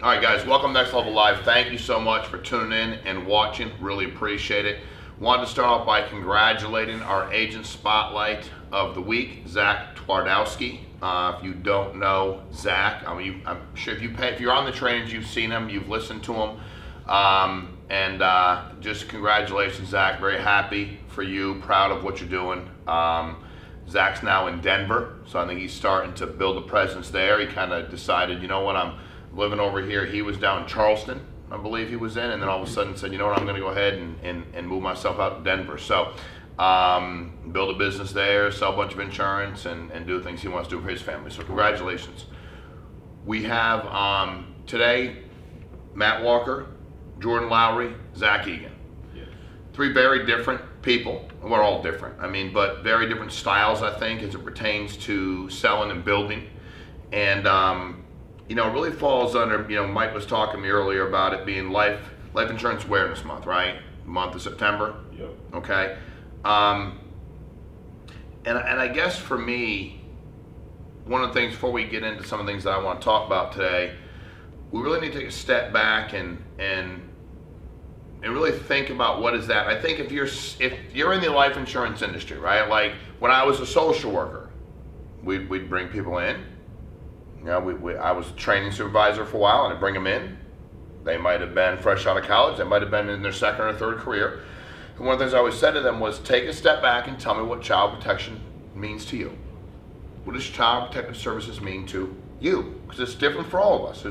All right, guys, welcome to Next Level Live. Thank you so much for tuning in and watching. Really appreciate it. Wanted to start off by congratulating our agent spotlight of the week, Zach Twardowski. If you don't know Zach, I'm sure if you're on the trainings, you've seen him, you've listened to him, just congratulations, Zach. Very happy for you, proud of what you're doing. Zach's now in Denver, so I think he's starting to build a presence there. He kind of decided, you know what, I'm living over here. He was down in Charleston, I believe he was in, and then all of a sudden said, you know what, I'm going to go ahead and move myself out to Denver. So build a business there, sell a bunch of insurance, and do things he wants to do for his family. So congratulations. We have today Matt Walker, Jordan Lowery, Zach Egan. Yeah. Three very different people. We're all different, but very different styles, I think, as it pertains to selling and building. And it really falls under, Mike was talking to me earlier about it being Life Insurance Awareness Month, right? Month of September. Yep. Okay. And I guess for me, one of the things before we get into some of the things that I want to talk about today, we really need to take a step back and really think about what is that. I think if you're in the life insurance industry, right? Like when I was a social worker, we'd bring people in. I was a training supervisor for a while, and I'd bring them in. They might have been fresh out of college. They might have been in their second or third career. And one of the things I always said to them was, take a step back and tell me what child protection means to you. What does child protective services mean to you? Because it's different for all of us.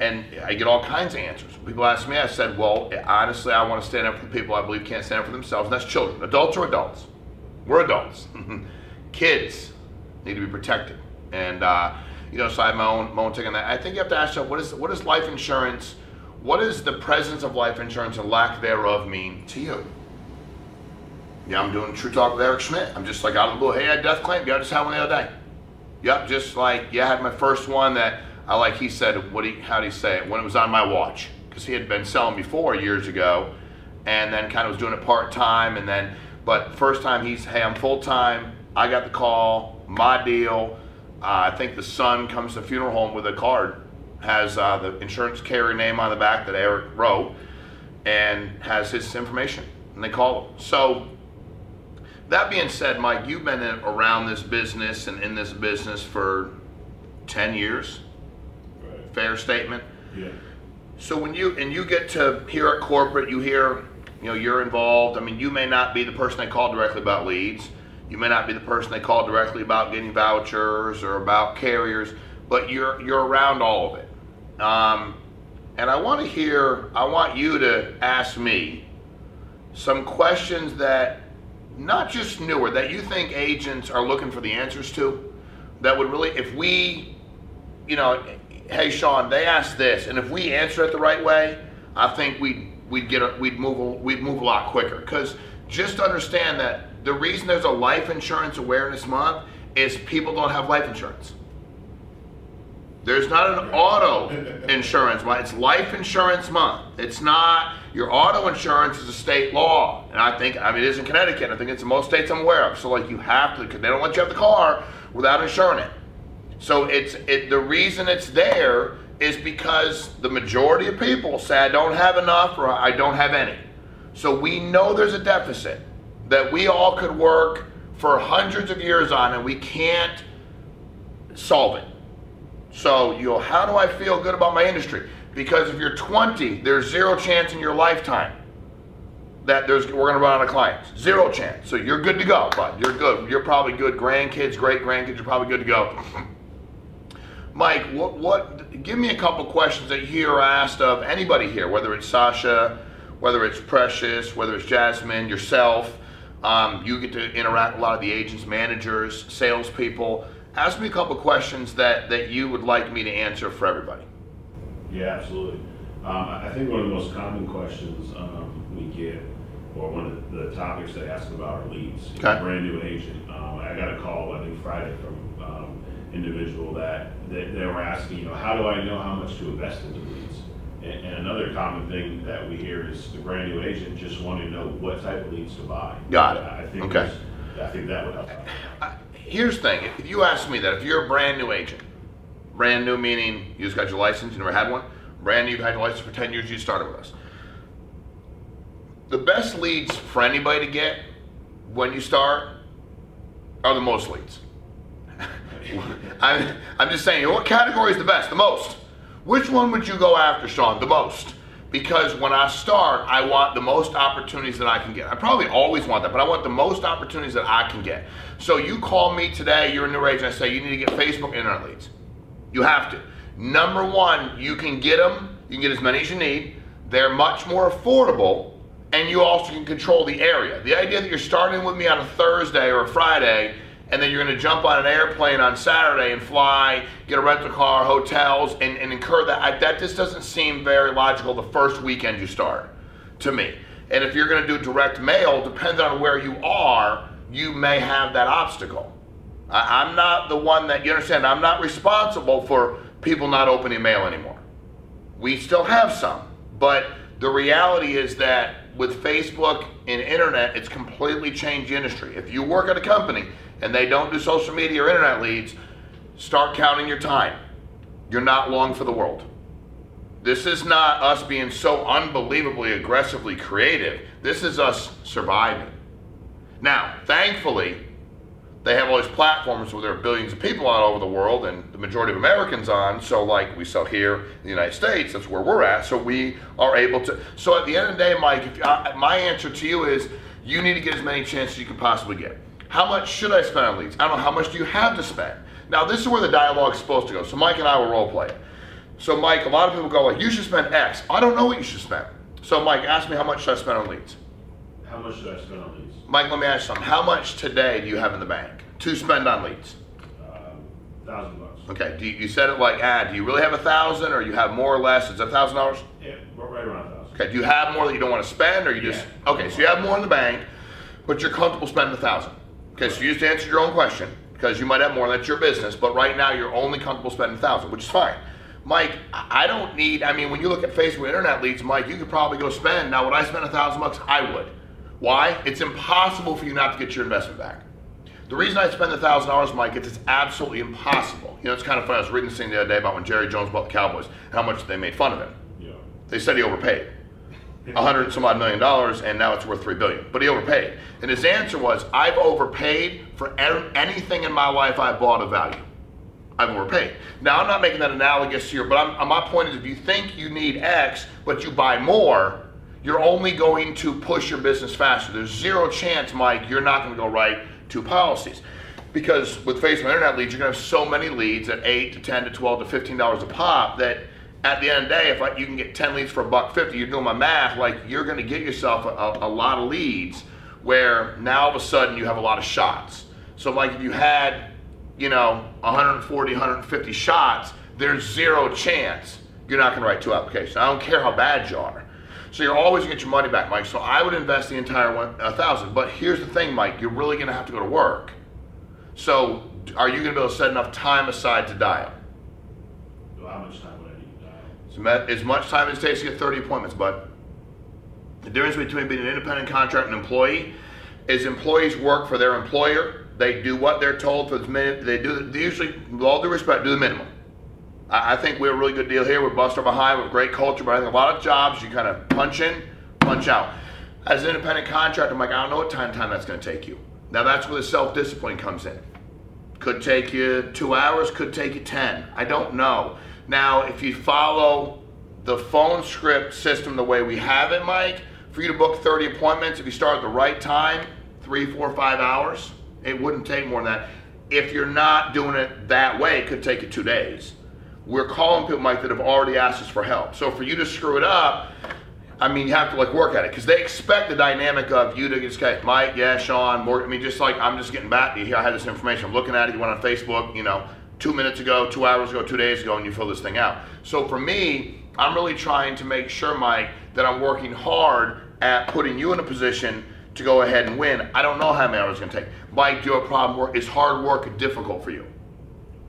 And I get all kinds of answers. When people ask me, I said, well, honestly, I want to stand up for the people I believe can't stand up for themselves, and that's children. Adults are adults. We're adults. Kids need to be protected. And so I have my own take on that. I think you have to ask yourself, what is life insurance? What does the presence of life insurance and lack thereof mean to you? Yeah, I'm doing True Talk with Eric Schmidt. I'm just like out of the blue. Hey, I had a death claim. Yeah, I just had one the other day. Yep, just like, I had my first one that he said, how'd he say it? When it was on my watch. Because he had been selling before years ago, and then kind of was doing it part-time, but first time hey, I'm full-time. I got the call, my deal. I think the son comes to the funeral home with a card, has the insurance carrier name on the back that Eric wrote, and has his information, and they call him. So that being said, Mike, you've been around this business and in this business for 10 years. Right. Fair statement? Yeah. So when you get to here at corporate, you hear, you're involved. You may not be the person they call directly about leads. You may not be the person they call directly about getting vouchers or about carriers, but you're around all of it. And I want you to ask me some questions that, not just newer, that you think agents are looking for the answers to, that would really, if we, hey Sean, they asked this, and if we answer it the right way, I think we'd move a lot quicker. Because just understand that the reason there's a Life Insurance Awareness Month is people don't have life insurance. There's not an auto insurance month. It's Life Insurance Month. It's not, your auto insurance is a state law. And I think, it is in Connecticut. I think it's in most states I'm aware of. So you have to, because they don't let you have the car without insuring it. So the reason it's there is because the majority of people say I don't have enough or I don't have any. So we know there's a deficit that we all could work for hundreds of years on, and we can't solve it. So how do I feel good about my industry? Because if you're 20, there's zero chance in your lifetime that we're going to run out of clients. Zero chance. So you're good to go, bud. You're good. You're probably good. Grandkids, great-grandkids, you're probably good to go. Mike, give me a couple questions that you hear asked of anybody here, whether it's Sasha, whether it's Precious, whether it's Jasmine, yourself. You get to interact with a lot of the agents, managers, salespeople. Ask me a couple questions that you would like me to answer for everybody. Yeah, absolutely. I think one of the most common questions we get, or one of the topics they ask about are leads. Okay. Brand new agent. I got a call, I think Friday, from individual that they were asking, how do I know how much to invest into leads? And another common thing that we hear is the brand new agent just wanting to know what type of leads to buy. Got it. I think okay. I think that would help. Here's the thing, if you ask me that, if you're a brand new agent, Brand new meaning you just got your license, you never had one. Brand new, you've had your license for 10 years, you started with us. The best leads for anybody to get when you start are the most leads. I'm just saying, what category is the best? The most. Which one would you go after, Sean? The most. Because when I start, I want the most opportunities that I can get. I probably always want that, but I want the most opportunities that I can get. So you call me today, you're a new agent, I say you need to get Facebook internet leads. You have to. Number one, you can get them, you can get as many as you need. They're much more affordable, and you also can control the area. The idea that you're starting with me on a Thursday or a Friday, and then you're going to jump on an airplane on Saturday and fly, get a rental car, hotels, and incur that. That just doesn't seem very logical the first weekend you start, to me. And if you're going to do direct mail, depending on where you are, you may have that obstacle. I'm not the one that, you understand, I'm not responsible for people not opening mail anymore. We still have some, but the reality is that with Facebook and internet, it's completely changed the industry. If you work at a company and they don't do social media or internet leads, start counting your time. You're not long for the world. This is not us being so unbelievably aggressively creative. This is us surviving. Now, thankfully, they have all these platforms where there are billions of people all over the world and the majority of Americans on, so like we sell here in the United States, that's where we're at, so we are able to. So at the end of the day, Mike, my answer to you is you need to get as many chances as you can possibly get. How much should I spend on leads? I don't know, how much do you have to spend? Now this is where the dialogue is supposed to go, so Mike and I will role play it. So Mike, a lot of people go like, you should spend X. I don't know what you should spend. So Mike, ask me how much should I spend on leads? How much should I spend on leads? Mike, let me ask you something. How much today do you have in the bank to spend on leads? $1,000. Okay, you said it like, do you really have 1,000 or you have more or less? Is that $1,000? Yeah, we're right around 1,000. Okay, do you have more that you don't want to spend or you just, okay, so you have more in the bank, but you're comfortable spending 1,000. Okay, so you just answered your own question because you might have more, that's your business, but right now you're only comfortable spending 1,000, which is fine. Mike, I don't need, I mean, when you look at Facebook internet leads, Mike, you could probably go spend, now would I spend $1,000? I would. Why? It's impossible for you not to get your investment back. The reason I spend $1,000, Mike, is it's absolutely impossible. You know, it's kind of funny. I was reading this thing the other day about when Jerry Jones bought the Cowboys, how much they made fun of him. Yeah. They said he overpaid. $100 and some odd million, and now it's worth $3 billion. But he overpaid. And his answer was, I've overpaid for anything in my life I bought of value. I've overpaid. Now, I'm not making that analogous here, but my point is if you think you need X, but you buy more, you're only going to push your business faster. There's zero chance, Mike, you're not going to go write 2 policies. Because with Facebook internet leads, you're going to have so many leads at $8 to $10 to $12 to $15 a pop that at the end of the day, if you can get 10 leads for $1.50, you're doing my math, like you're going to get yourself a lot of leads where now all of a sudden you have a lot of shots. So like if you had, you know, 140, 150 shots, there's zero chance you're not going to write 2 applications. I don't care how bad you are. So you're always gonna get your money back, Mike. So I would invest the entire 1,000. But here's the thing, Mike, you're really gonna have to go to work. So are you gonna be able to set enough time aside to dial? So how much time would I need to dial? As much time as it takes to get 30 appointments, bud. The difference between being an independent contractor and an employee is employees work for their employer. They do what they're told for the minute. They usually, with all due respect, do the minimum. I think we have a really good deal here. We're busting behind with great culture, but I think a lot of jobs you kind of punch in, punch out. As an independent contractor, I'm like, I don't know what time that's going to take you. Now that's where the self-discipline comes in. Could take you 2 hours, could take you 10. I don't know. Now, if you follow the phone script system the way we have it, Mike, for you to book 30 appointments, if you start at the right time, 3, 4, 5 hours, it wouldn't take more than that. If you're not doing it that way, it could take you 2 days. We're calling people, Mike, that have already asked us for help. So for you to screw it up, I mean, you have to like work at it because they expect the dynamic of you to just go, Mike, yeah, Sean, more. I mean, just like I'm just getting back to you here. I had this information. I'm looking at it. You went on Facebook, you know, 2 minutes ago, 2 hours ago, 2 days ago, and you fill this thing out. So for me, I'm really trying to make sure, Mike, that I'm working hard at putting you in a position to go ahead and win. I don't know how many hours it's going to take. Mike, do you have a problem? Is hard work difficult for you?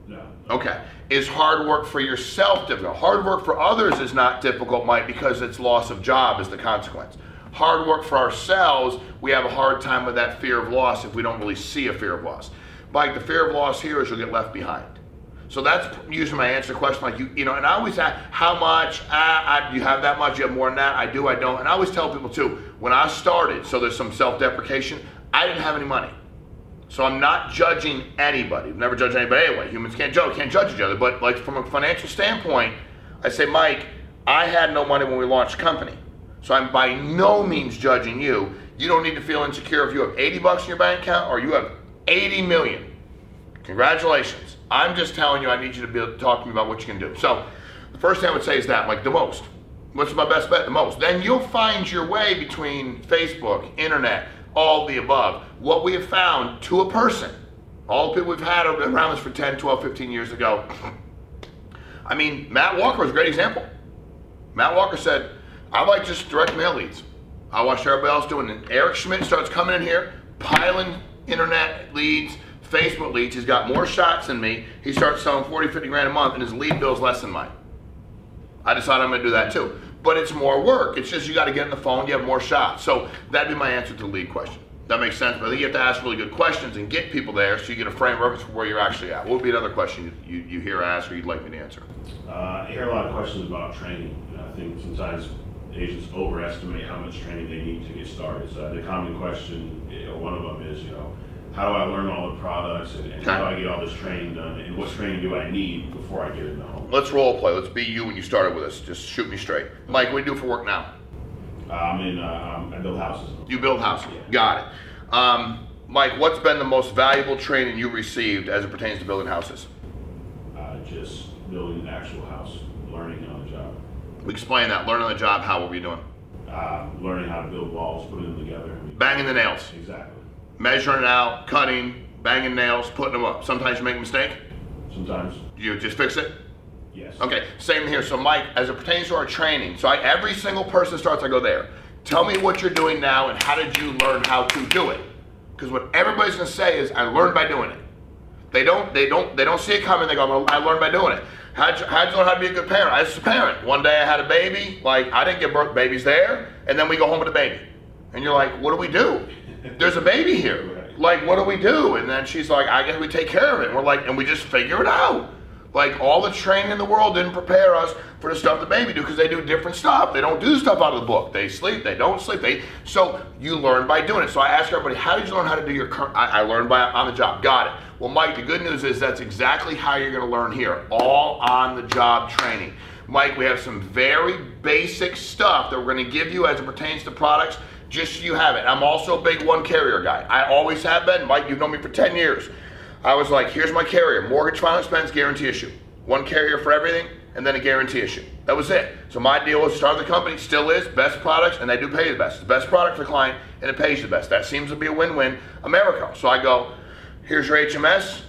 No. Okay. Is hard work for yourself difficult? Hard work for others is not difficult, Mike, because it's loss of job is the consequence. Hard work for ourselves, we have a hard time with that fear of loss if we don't really see a fear of loss. Mike, the fear of loss here is you'll get left behind. So that's usually my answer to the question, like, you know, and I always ask, how much? You have that much? You have more than that? I do, I don't. And I always tell people too, when I started, so there's some self-deprecation, I didn't have any money. So I'm not judging anybody. I've never judged anybody anyway. Humans can't judge each other. But like from a financial standpoint, I say, Mike, I had no money when we launched the company. So I'm by no means judging you. You don't need to feel insecure if you have 80 bucks in your bank account or you have 80 million. Congratulations. I'm just telling you, I need you to be able to talk to me about what you can do. So the first thing I would say is that, like, the most. What's my best bet? The most. Then you'll find your way between Facebook, internet, all the above. What we have found to a person, all the people we've had have been around this for 10, 12, 15 years ago. I mean, Matt Walker was a great example. Matt Walker said, I like just direct mail leads. I watched everybody else doing it. Eric Schmidt starts coming in here, piling internet leads, Facebook leads. He's got more shots than me. He starts selling 40, 50 grand a month and his lead bill's less than mine. I decided I'm gonna do that too. But it's more work. It's just you got to get on the phone, you have more shots. So that'd be my answer to the lead question. That makes sense, but I think you have to ask really good questions and get people there so you get a frame of reference for where you're actually at. What would be another question you hear asked or you'd like me to answer? I hear a lot of questions about training. You know, I think sometimes agents overestimate how much training they need to get started. So the common question, one of them is, you know, how do I learn all the products and how do I get all this training done and what training do I need before I get in the home? Let's role play. Let's be you when you started with us. Just shoot me straight. Mike, what do you do for work now? I build houses. You build houses. Yeah. Got it. Mike, what's been the most valuable training you received as it pertains to building houses? Just building an actual house, learning on the job. Explain that. Learn on the job. How? What were you doing? Learning how to build walls, putting them together. Banging the nails. Exactly. Measuring it out, cutting, banging nails, putting them up. Sometimes you make a mistake. Sometimes. You just fix it? Yes. Okay, same here. So Mike, as it pertains to our training, so every single person starts, I go there. Tell me what you're doing now and how did you learn how to do it? Because what everybody's gonna say is, I learned by doing it. They don't see it coming, they go, I learned by doing it. How'd you learn how to be a good parent? I was just a parent. One day I had a baby, like I didn't give birth, baby's there, and then we go home with a baby. And you're like, what do we do? There's a baby here. Like, what do we do? And then she's like, I guess we take care of it. And we're like, and we just figure it out. Like, all the training in the world didn't prepare us for the stuff the baby do, because they do different stuff. They don't do stuff out of the book. They sleep, they don't sleep. So you learn by doing it. So I ask everybody, how did you learn how to do your current? I learned by on the job. Got it. Well, Mike, the good news is that's exactly how you're gonna learn here. All on the job training. Mike, we have some very basic stuff that we're gonna give you as it pertains to products, just so you have it. I'm also a big one carrier guy. I always have been. Mike, you've known me for 10 years. I was like, here's my carrier, mortgage, final expense, guarantee issue. One carrier for everything, and then a guarantee issue. That was it. So my deal was start the company, still is, best products, and they do pay you the best. It's the best product for the client, and it pays you the best. That seems to be a win-win America. So I go, here's your HMS,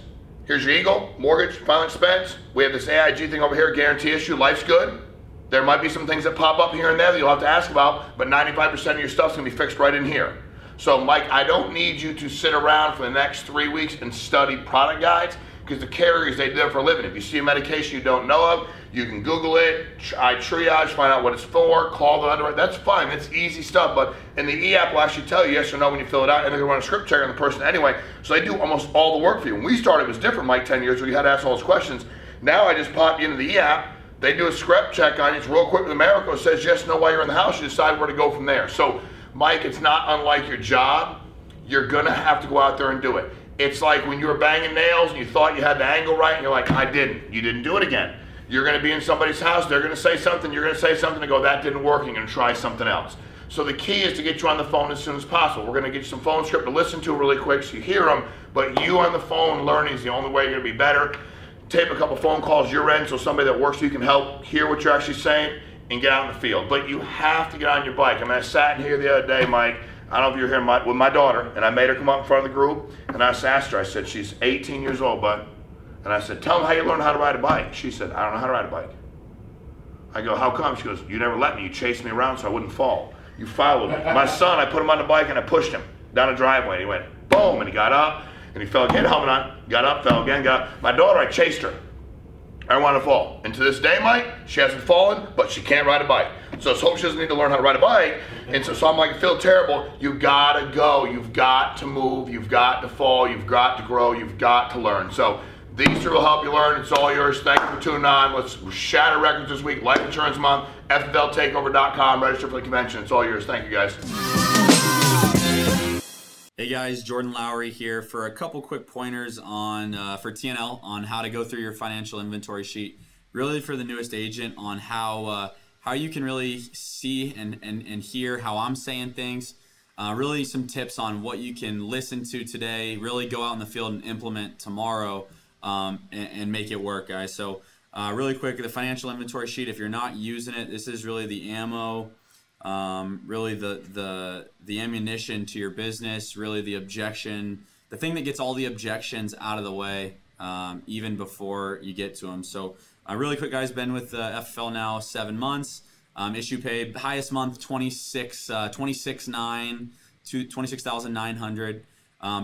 here's your Eagle, mortgage, final expense. We have this AIG thing over here, guarantee issue, life's good. There might be some things that pop up here and there that you'll have to ask about, but 95% of your stuff's gonna be fixed right in here. So Mike, I don't need you to sit around for the next 3 weeks and study product guides, because the carriers, they do that for a living. If you see a medication you don't know of, you can Google it, I triage, find out what it's for, call the underwriter. That's fine, that's easy stuff, but in the e-app will actually tell you yes or no when you fill it out, and they're gonna run a script check on the person anyway. So they do almost all the work for you. When we started, it was different, Mike, 10 years ago, you had to ask all those questions. Now I just pop you into the e-app, they do a script check on you, it's real quick with America, it says yes, no, while you're in the house, you decide where to go from there. So Mike, it's not unlike your job. You're gonna have to go out there and do it. It's like when you were banging nails and you thought you had the angle right and you're like, I didn't. You didn't do it again. You're gonna be in somebody's house, they're gonna say something, you're gonna say something and go, that didn't work, and you're gonna try something else. So the key is to get you on the phone as soon as possible. We're gonna get you some phone script to listen to really quick so you hear them, but you on the phone learning is the only way you're gonna be better. Tape a couple phone calls your end so somebody that works for you can help hear what you're actually saying and get out in the field. But you have to get on your bike. I mean, I sat in here the other day, Mike, I don't know if you were here with my daughter, and I made her come up in front of the group, and I asked her, I said, she's 18 years old, bud. And I said, tell them how you learned how to ride a bike. She said, I don't know how to ride a bike. I go, how come? She goes, you never let me. You chased me around so I wouldn't fall. You followed me. My son, I put him on the bike and I pushed him down a driveway. And he went, boom, and he got up, and he fell again, helmet on, got up, fell again, got up. My daughter, I chased her. I don't want to fall. And to this day, Mike, she hasn't fallen, but she can't ride a bike. So let's hope she doesn't need to learn how to ride a bike. And so I'm like, I feel terrible. You gotta go. You've got to move. You've got to fall. You've got to grow. You've got to learn. So These three will help you learn. It's all yours. Thank you for tuning on. Let's shatter records this week. Life Insurance Month. FFLTakeover.com. Register for the convention. It's all yours. Thank you, guys. Hey guys, Jordan Lowery here for a couple quick pointers on for TNL on how to go through your financial inventory sheet. Really for the newest agent on how you can really see and hear how I'm saying things. Really some tips on what you can listen to today, really go out in the field and implement tomorrow and make it work, guys. So really quick, the financial inventory sheet, if you're not using it, this is really the ammo, really the ammunition to your business, really the objection, the thing that gets all the objections out of the way even before you get to them. So really quick, guys, been with FFL now 7 months. Issue paid, highest month 26,900.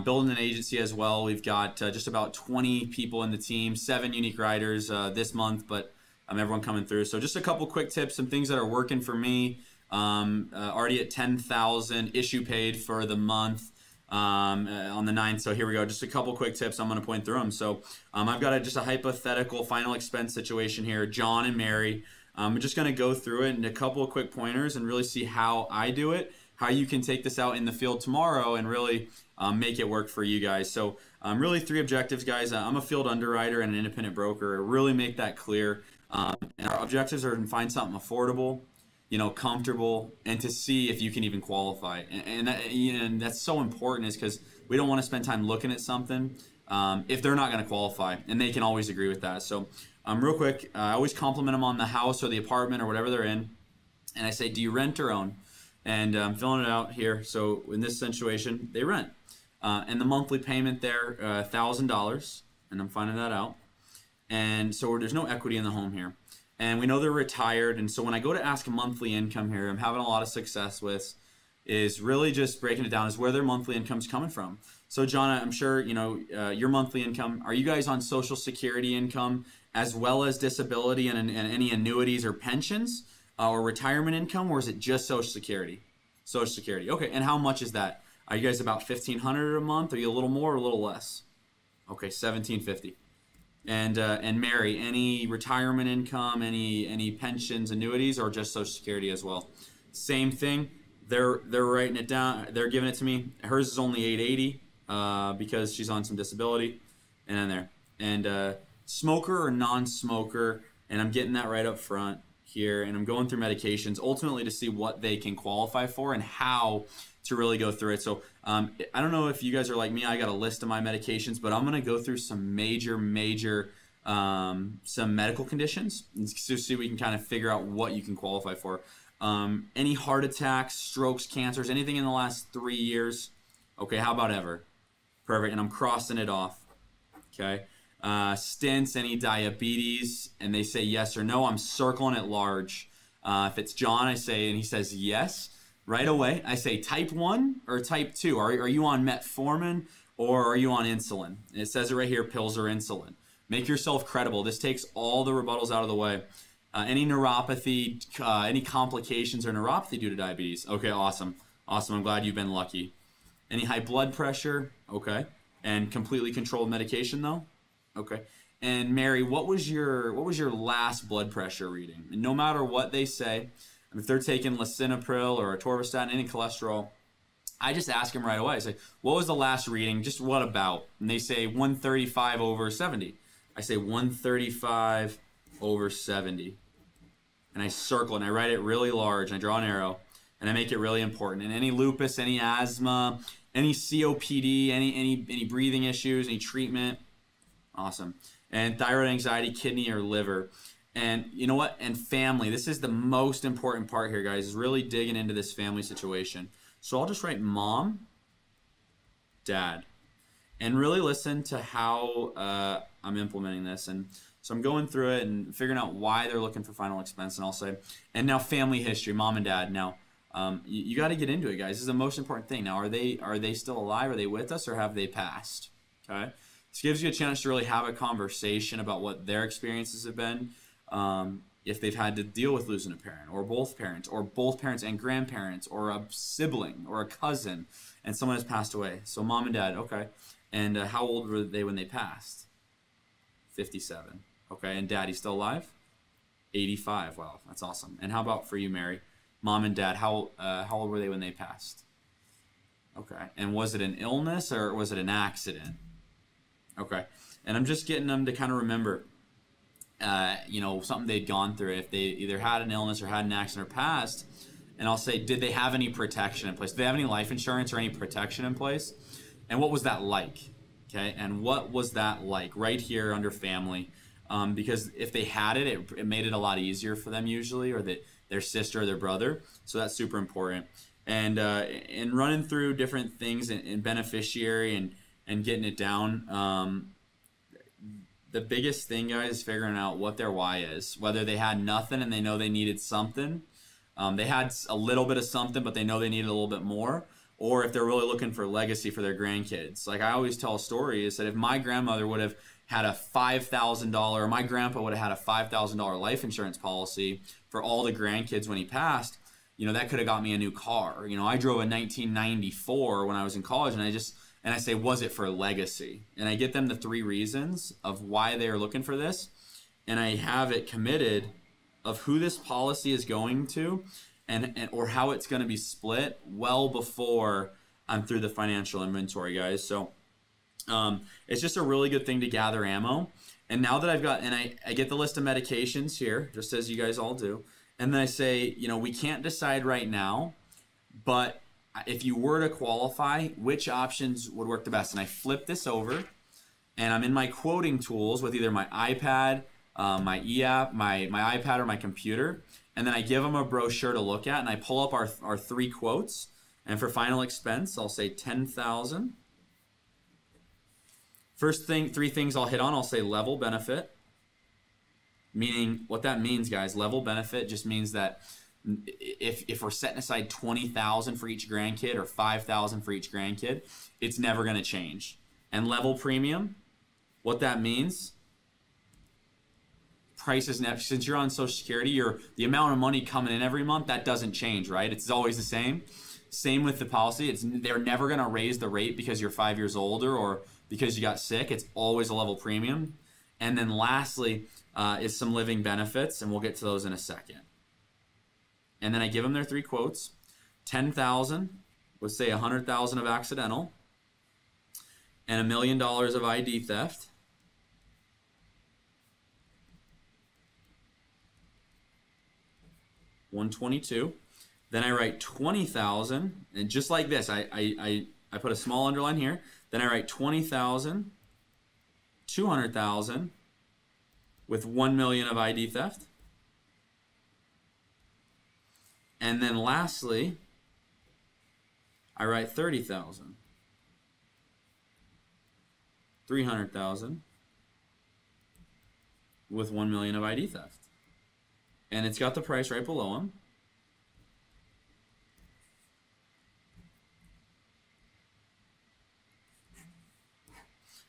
Building an agency as well. We've got just about 20 people in the team, 7 unique riders this month, but everyone coming through. So just a couple quick tips, some things that are working for me. Already at 10,000 issue paid for the month on the 9th. So here we go. Just a couple quick tips. I'm going to point through them. So I've got just a hypothetical final expense situation here. John and Mary. I'm just going to go through it in a couple of quick pointers and really see how I do it, how you can take this out in the field tomorrow and really make it work for you guys. So really 3 objectives, guys. I'm a field underwriter and an independent broker. Really make that clear. And our objectives are to find something affordable, comfortable, and to see if you can even qualify. And that's so important is because we don't want to spend time looking at something if they're not going to qualify, and they can always agree with that. So real quick, I always compliment them on the house or the apartment or whatever they're in, and I say, do you rent or own? And I'm filling it out here. So in this situation, they rent. And the monthly payment there, $1,000, and I'm finding that out. And so there's no equity in the home here. And we know they're retired. And so when I go to ask monthly income here, I'm having a lot of success with, is really just breaking it down is where their monthly income's coming from. So John, I'm sure, your monthly income, are you guys on Social Security income as well as disability and any annuities or pensions or retirement income, or is it just Social Security? Social Security. Okay, and how much is that? Are you guys about $1,500 a month? Are you a little more or a little less? Okay, $1,750. And Mary, any retirement income, any pensions, annuities, or just Social Security as well? Same thing. They're writing it down. They're giving it to me. Hers is only $880 because she's on some disability, and then there. And smoker or non-smoker, and I'm getting that right up front here, and I'm going through medications ultimately to see what they can qualify for and how to really go through it. So I don't know if you guys are like me. I got a list of my medications, but I'm going to go through some major some medical conditions to see if we can kind of figure out what you can qualify for. Any heart attacks, strokes, cancers, anything in the last 3 years? Okay, how about ever? Perfect, and I'm crossing it off. Okay. Stents, any diabetes, and they say yes or no, I'm circling it large. If it's John, I say, and he says yes, right away, I say type 1 or type 2. Are you on metformin or are you on insulin? And it says it right here, pills or insulin. Make yourself credible. This takes all the rebuttals out of the way. Any neuropathy, any complications or neuropathy due to diabetes? Okay, awesome. Awesome, I'm glad you've been lucky. Any high blood pressure? Okay. And completely controlled medication though? Okay. And Mary, what was your last blood pressure reading? And no matter what they say, if they're taking lisinopril or atorvastatin, any cholesterol, I just ask them right away. I say, what was the last reading? Just what about? And they say 135 over 70. I say 135 over 70. And I circle and I write it really large and I draw an arrow and I make it really important. And any lupus, any asthma, any COPD, any breathing issues, any treatment, awesome. And thyroid, anxiety, kidney, or liver. And you know what? And family. This is the most important part here, guys, is really digging into this family situation. So I'll just write mom, dad, and really listen to how I'm implementing this. And so I'm going through it and figuring out why they're looking for final expense. And I'll say, and now family history, mom and dad. Now, you got to get into it, guys. This is the most important thing. Now, are they still alive? Are they with us, or have they passed? Okay. This gives you a chance to really have a conversation about what their experiences have been. If they've had to deal with losing a parent, or both parents and grandparents, or a sibling, or a cousin, and someone has passed away. So mom and dad, okay. And how old were they when they passed? 57. Okay, and Daddy's still alive? 85. Wow, that's awesome. And how about for you, Mary? Mom and Dad, how old were they when they passed? Okay, and was it an illness or was it an accident? Okay, and I'm just getting them to kind of remember, you know, something they'd gone through. If they either had an illness or had an accident or passed, and I'll say, did they have any protection in place? Did they have any life insurance or any protection in place? And what was that like? Okay, and what was that like right here under family? Because if they had it, it made it a lot easier for them usually, or their sister or their brother. So that's super important. And running through different things in beneficiary and getting it down. The biggest thing, guys, is figuring out what their why is. Whether they had nothing and they know they needed something. They had a little bit of something, but they know they needed a little bit more. Or if they're really looking for legacy for their grandkids. Like I always tell a story is that if my grandmother would have had a $5,000, or my grandpa would have had a $5,000 life insurance policy for all the grandkids when he passed, you know, that could have got me a new car. You know, I drove a 1994 when I was in college, and I say, was it for legacy? And I get them the 3 reasons of why they are looking for this, and I have it committed of who this policy is going to, and or how it's going to be split well before I'm through the financial inventory, guys. So it's just a really good thing to gather ammo. And now that I've got, and I get the list of medications here, just as you guys all do, and then I say, you know, we can't decide right now, but if you were to qualify, which options would work the best? And I flip this over, and I'm in my quoting tools with either my iPad, my e-app, my iPad, or my computer, and then I give them a brochure to look at, and I pull up our 3 quotes. And for final expense, I'll say $10,000. First thing, 3 things I'll hit on, I'll say level benefit. Meaning, what that means, guys, level benefit just means that if we're setting aside $20,000 for each grandkid or $5,000 for each grandkid, it's never going to change. And level premium, what that means, prices never, since you're on Social Security, the amount of money coming in every month, that doesn't change, right? It's always the same. Same with the policy. They're never going to raise the rate because you're 5 years older or because you got sick. It's always a level premium. And then lastly is some living benefits, and we'll get to those in a second. And then I give them their 3 quotes. $10,000, let's say $100,000 of accidental, and $1 million of ID theft. $122. Then I write $20,000, and just like this, I put a small underline here. Then I write $20,000, $200,000 with $1 million of ID theft. And then lastly, I write $30,000, $300,000 with $1 million of ID theft. And it's got the price right below them.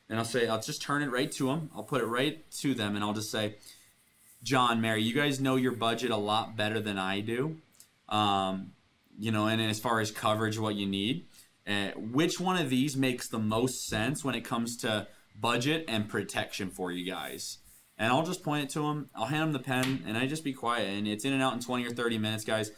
And I'll just turn it right to them. I'll put it right to them, and I'll just say, John, Mary, you guys know your budget a lot better than I do. You know, and as far as coverage, what you need. Which one of these makes the most sense when it comes to budget and protection for you guys? And I'll just point it to them. I'll hand them the pen, and I just be quiet. And it's in and out in 20 or 30 minutes, guys.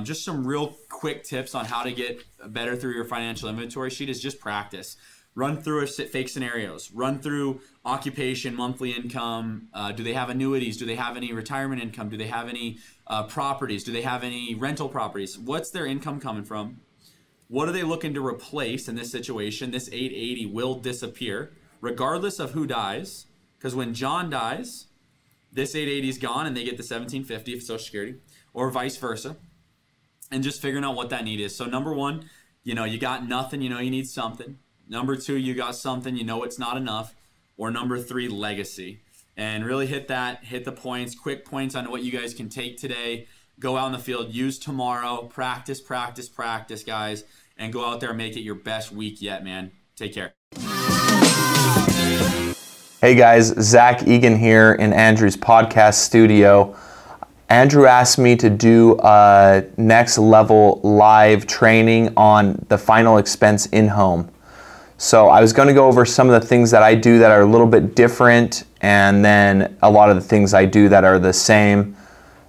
Just some real quick tips on how to get better through your financial inventory sheet is just practice. Run through fake scenarios. Run through occupation, monthly income. Do they have annuities? Do they have any retirement income? Do they have any properties? Do they have any rental properties? What's their income coming from? What are they looking to replace in this situation? This 880 will disappear regardless of who dies. Because when John dies, this 880 is gone and they get the 1750 of Social Security, or vice versa. And just figuring out what that need is. So number 1, you know, you got nothing, you know you need something. Number 2, you got something, you know it's not enough. Or number 3, legacy. And really hit the points, quick points on what you guys can take today. Go out in the field, use tomorrow, practice, practice, practice, guys. And go out there and make it your best week yet, man. Take care. Hey guys, Zach Egan here in Andrew's podcast studio. Andrew asked me to do a next level live training on the final expense in-home. So I was going to go over some of the things that I do that are a little bit different and then a lot of the things I do that are the same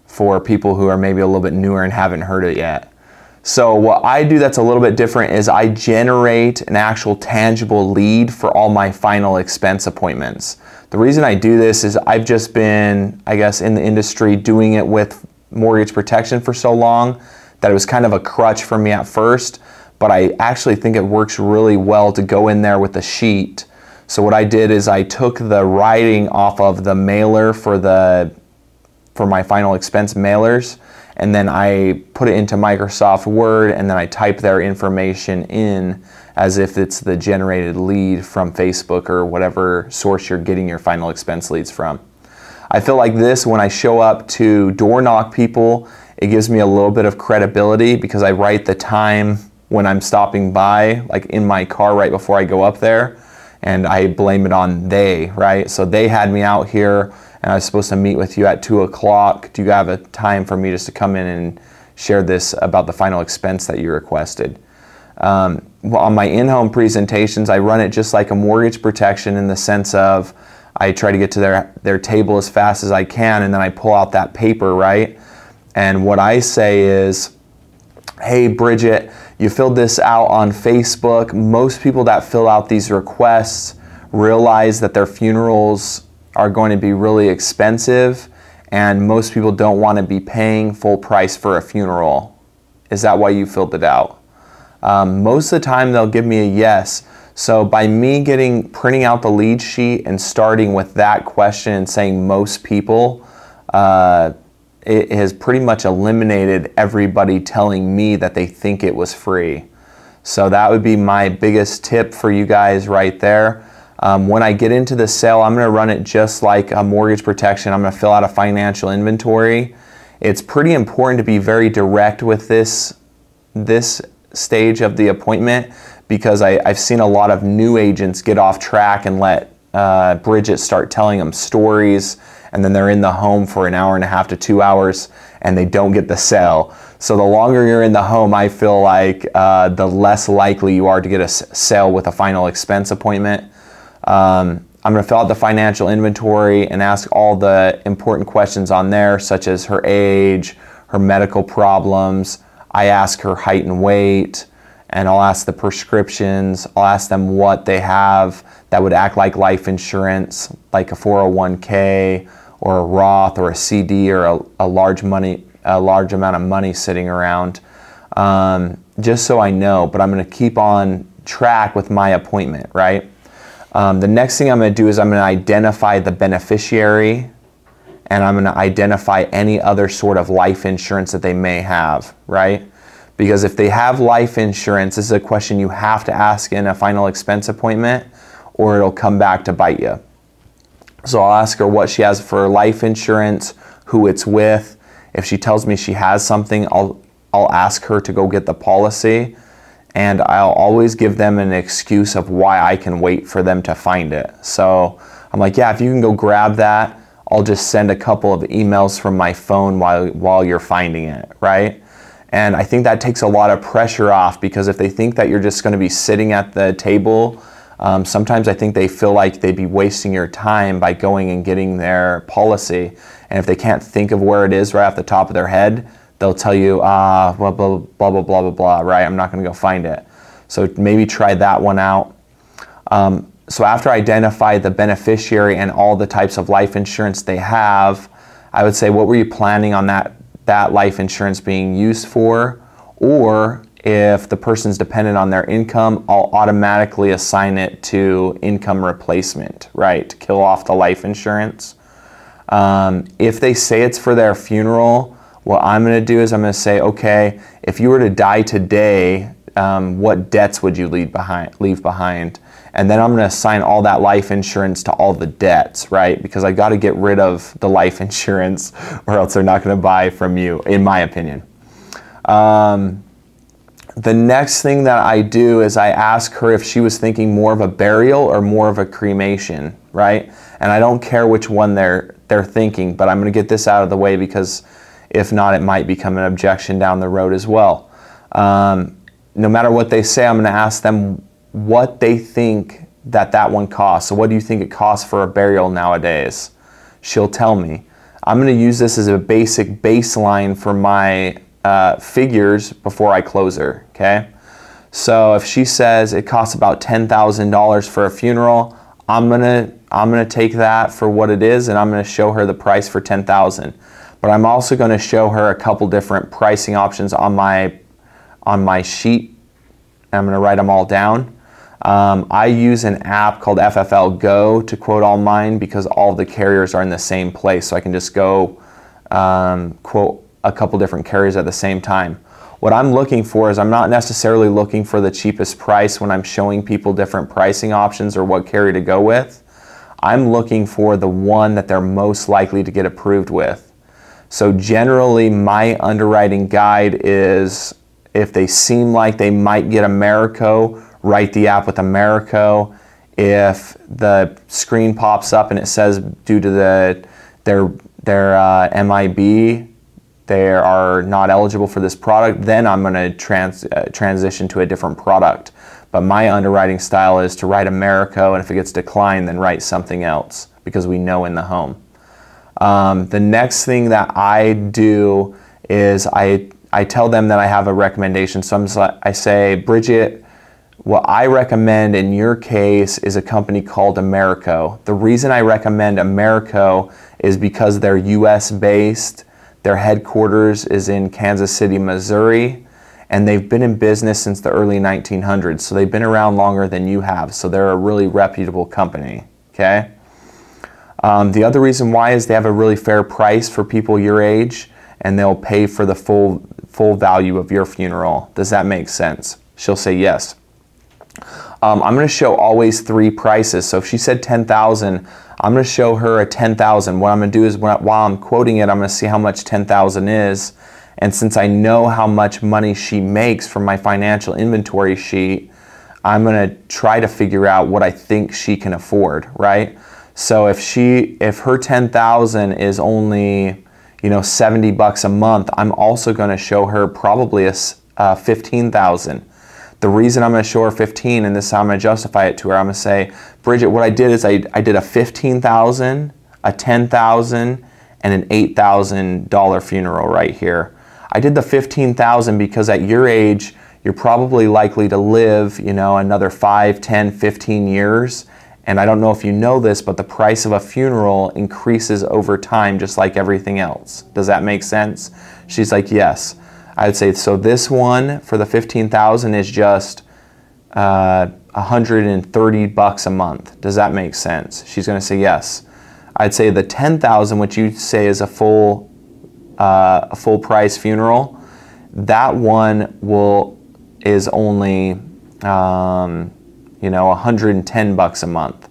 for people who are maybe a little bit newer and haven't heard it yet. So what I do that's a little bit different is I generate an actual tangible lead for all my final expense appointments. The reason I do this is I've just been, I guess, in the industry doing it with mortgage protection for so long that it was kind of a crutch for me at first, but I actually think it works really well to go in there with a sheet. So what I did is I took the writing off of the mailer for my final expense mailers, and then I put it into Microsoft Word, and then I type their information in as if it's the generated lead from Facebook or whatever source you're getting your final expense leads from. I feel like this, when I show up to door knock people, it gives me a little bit of credibility because I write the time when I'm stopping by, like in my car right before I go up there, and I blame it on they, right? So they had me out here, and I was supposed to meet with you at 2 o'clock. Do you have a time for me just to come in and share this about the final expense that you requested? Well, on my in-home presentations, I run it just like a mortgage protection in the sense of I try to get to their table as fast as I can, and then I pull out that paper, right? And what I say is, hey, Bridget, you filled this out on Facebook. Most people that fill out these requests realize that their funerals are going to be really expensive, and most people don't want to be paying full price for a funeral. Is that why you filled it out? Most of the time they'll give me a yes. So by me printing out the lead sheet and starting with that question and saying most people, it has pretty much eliminated everybody telling me that they think it was free. So that would be my biggest tip for you guys right there. When I get into the sale, I'm going to run it just like a mortgage protection. I'm going to fill out a financial inventory. It's pretty important to be very direct with this stage of the appointment because I've seen a lot of new agents get off track and let Bridget start telling them stories, and then they're in the home for an hour and a half to 2 hours and they don't get the sale. So the longer you're in the home, I feel like the less likely you are to get a sale with a final expense appointment. I'm going to fill out the financial inventory and ask all the important questions on there, such as her age, her medical problems. I ask her height and weight, and I'll ask the prescriptions. I'll ask them what they have that would act like life insurance, like a 401k or a Roth or a CD or a large amount of money sitting around, just so I know. But I'm going to keep on track with my appointment, right? The next thing I'm going to do is I'm going to identify the beneficiary, and I'm going to identify any other sort of life insurance that they may have, right? Because if they have life insurance, this is a question you have to ask in a final expense appointment, or it'll come back to bite you. So I'll ask her what she has for life insurance, who it's with. If she tells me she has something, I'll ask her to go get the policy, and I'll always give them an excuse of why I can wait for them to find it. So I'm like, yeah, if you can go grab that, I'll just send a couple of emails from my phone while you're finding it, right? And I think that takes a lot of pressure off, because if they think that you're just going to be sitting at the table, sometimes I think they feel like they'd be wasting your time by going and getting their policy. And if they can't think of where it is right off the top of their head, they'll tell you, blah, blah, blah, blah, blah, blah, blah, right? I'm not going to go find it. So maybe try that one out. So after I identify the beneficiary and all the types of life insurance they have, I would say, what were you planning on that life insurance being used for? Or if the person's dependent on their income, I'll automatically assign it to income replacement, right? To kill off the life insurance. If they say it's for their funeral, what I'm going to do is I'm going to say, okay, if you were to die today, what debts would you leave behind? And then I'm going to assign all that life insurance to all the debts, right? Because I got to get rid of the life insurance, or else they're not going to buy from you, in my opinion. The next thing that I do is I ask her if she was thinking more of a burial or more of a cremation, right? And I don't care which one they're thinking, but I'm going to get this out of the way, because if not, it might become an objection down the road as well. No matter what they say, I'm going to ask them what they think that one costs. So what do you think it costs for a burial nowadays? She'll tell me. I'm going to use this as a basic baseline for my figures before I close her, okay? So if she says it costs about $10,000 for a funeral, I'm gonna take that for what it is, and I'm gonna show her the price for $10,000. But I'm also gonna show her a couple different pricing options on my sheet. I'm gonna write them all down. I use an app called FFL Go to quote all mine because all the carriers are in the same place, so I can just go quote a couple different carriers at the same time. What I'm looking for is I'm not necessarily looking for the cheapest price when I'm showing people different pricing options or what carrier to go with. I'm looking for the one that they're most likely to get approved with. So generally my underwriting guide is if they seem like they might get Americo, write the app with Americo. If the screen pops up and it says due to their MIB, they are not eligible for this product, then I'm going to transition to a different product. But my underwriting style is to write Americo, and if it gets declined, then write something else because we know in the home. The next thing that I do is I tell them that I have a recommendation. So I say, Bridget, what I recommend in your case is a company called Americo. The reason I recommend Americo is because they're US based. Their headquarters is in Kansas City, Missouri, and they've been in business since the early 1900s, so they've been around longer than you have, so they're a really reputable company, okay? The other reason why is they have a really fair price for people your age, and they'll pay for the full value of your funeral. Does that make sense? She'll say yes. I'm going to show always 3 prices, so if she said $10,000, I'm going to show her a $10,000. What I'm going to do is while I'm quoting it, I'm going to see how much $10,000 is. And since I know how much money she makes from my financial inventory sheet, I'm going to try to figure out what I think she can afford, right? So if her $10,000 is only, $70 a month, I'm also going to show her probably a $15,000. The reason I'm going to show her 15, and this is how I'm going to justify it to her, I'm going to say, Bridget, what I did is I did a $15,000, a $10,000, and an $8,000 funeral right here. I did the $15,000 because at your age, you're probably likely to live, another 5, 10, 15 years. And I don't know if you know this, but the price of a funeral increases over time just like everything else. Does that make sense? She's like, yes. I would say, so this one for the $15,000 is just $130 a month. Does that make sense? She's going to say yes. I'd say the $10,000, which you say is a full price funeral, that one is only $110 a month.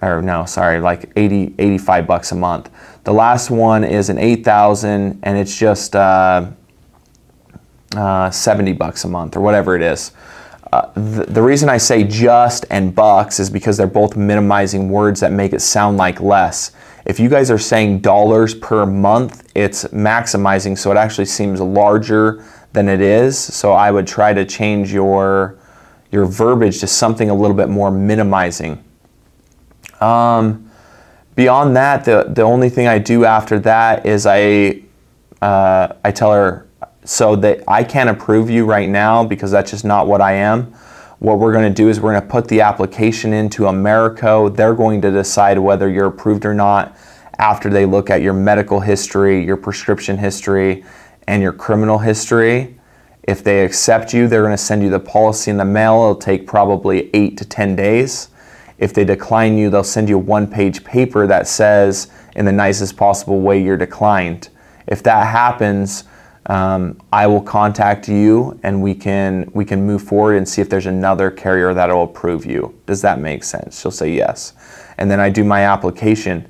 Or no, sorry, like $85 a month. The last one is an $8,000, and it's just $70 a month or whatever it is. The reason I say just and bucks is because they're both minimizing words that make it sound like less. If you guys are saying dollars per month, it's maximizing, so it actually seems larger than it is. So I would try to change your verbiage to something a little bit more minimizing. Beyond that, the only thing I do after that is I tell her, so that I can't approve you right now because that's just not what I am. What we're going to do is we're going to put the application into Americo. They're going to decide whether you're approved or not after they look at your medical history, your prescription history, and your criminal history. If they accept you, they're going to send you the policy in the mail. It'll take probably 8 to 10 days. If they decline you, they'll send you a 1-page paper that says in the nicest possible way you're declined. If that happens, I will contact you and we can move forward and see if there's another carrier that will approve you. Does that make sense? She'll say yes. And then I do my application.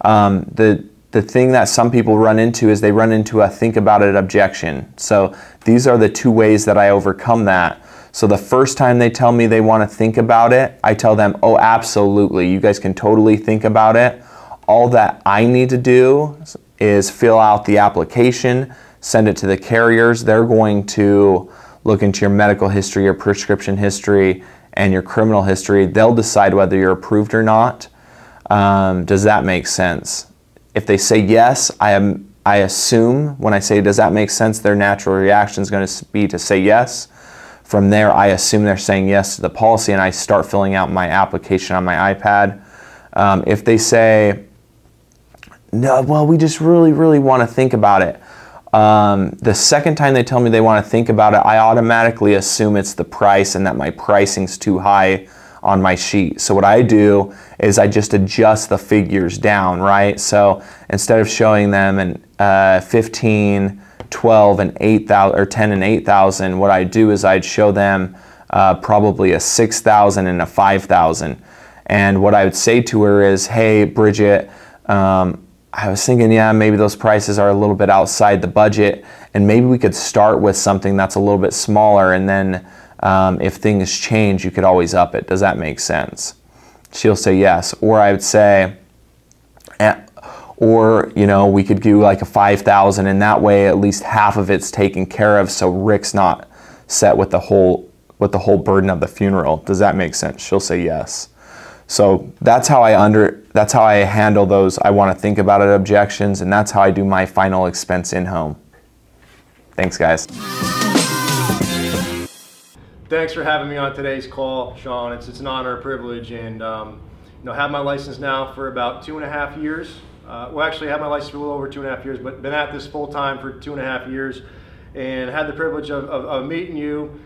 The thing that some people run into is they run into a think about it objection. So these are the 2 ways that I overcome that. So the first time they tell me they want to think about it, I tell them, oh, absolutely, you guys can totally think about it. All that I need to do is fill out the application, send it to the carriers. They're going to look into your medical history, your prescription history, and your criminal history, they'll decide whether you're approved or not. Does that make sense? If they say yes, I assume when I say does that make sense, their natural reaction is going to be to say yes. From there, I assume they're saying yes to the policy, and I start filling out my application on my iPad. If they say, no, well, we just really want to think about it. The second time they tell me they want to think about it, I automatically assume it's the price and that my pricing's too high on my sheet. So what I do is I just adjust the figures down, right? So instead of showing them an 15, 12, and 8,000 or 10 and 8,000, what I do is I'd show them probably a 6,000 and a 5,000. And what I would say to her is, hey, Bridget, I was thinking, yeah, maybe those prices are a little bit outside the budget, and maybe we could start with something that's a little bit smaller, and then if things change, you could always up it. Does that make sense? She'll say yes. Or I would say, or, you know, we could do like a 5,000, and that way at least half of it's taken care of, so Rick's not set with the whole burden of the funeral. Does that make sense? She'll say yes. So that's how I handle those I want to think about it objections, and that's how I do my final expense in home. Thanks, guys. Thanks for having me on today's call, Sean. It's an honor and privilege, and you know, have my license now for about 2.5 years. Well, actually, I had my license for a little over 2.5 years, but been at this full time for 2.5 years, and had the privilege of meeting you,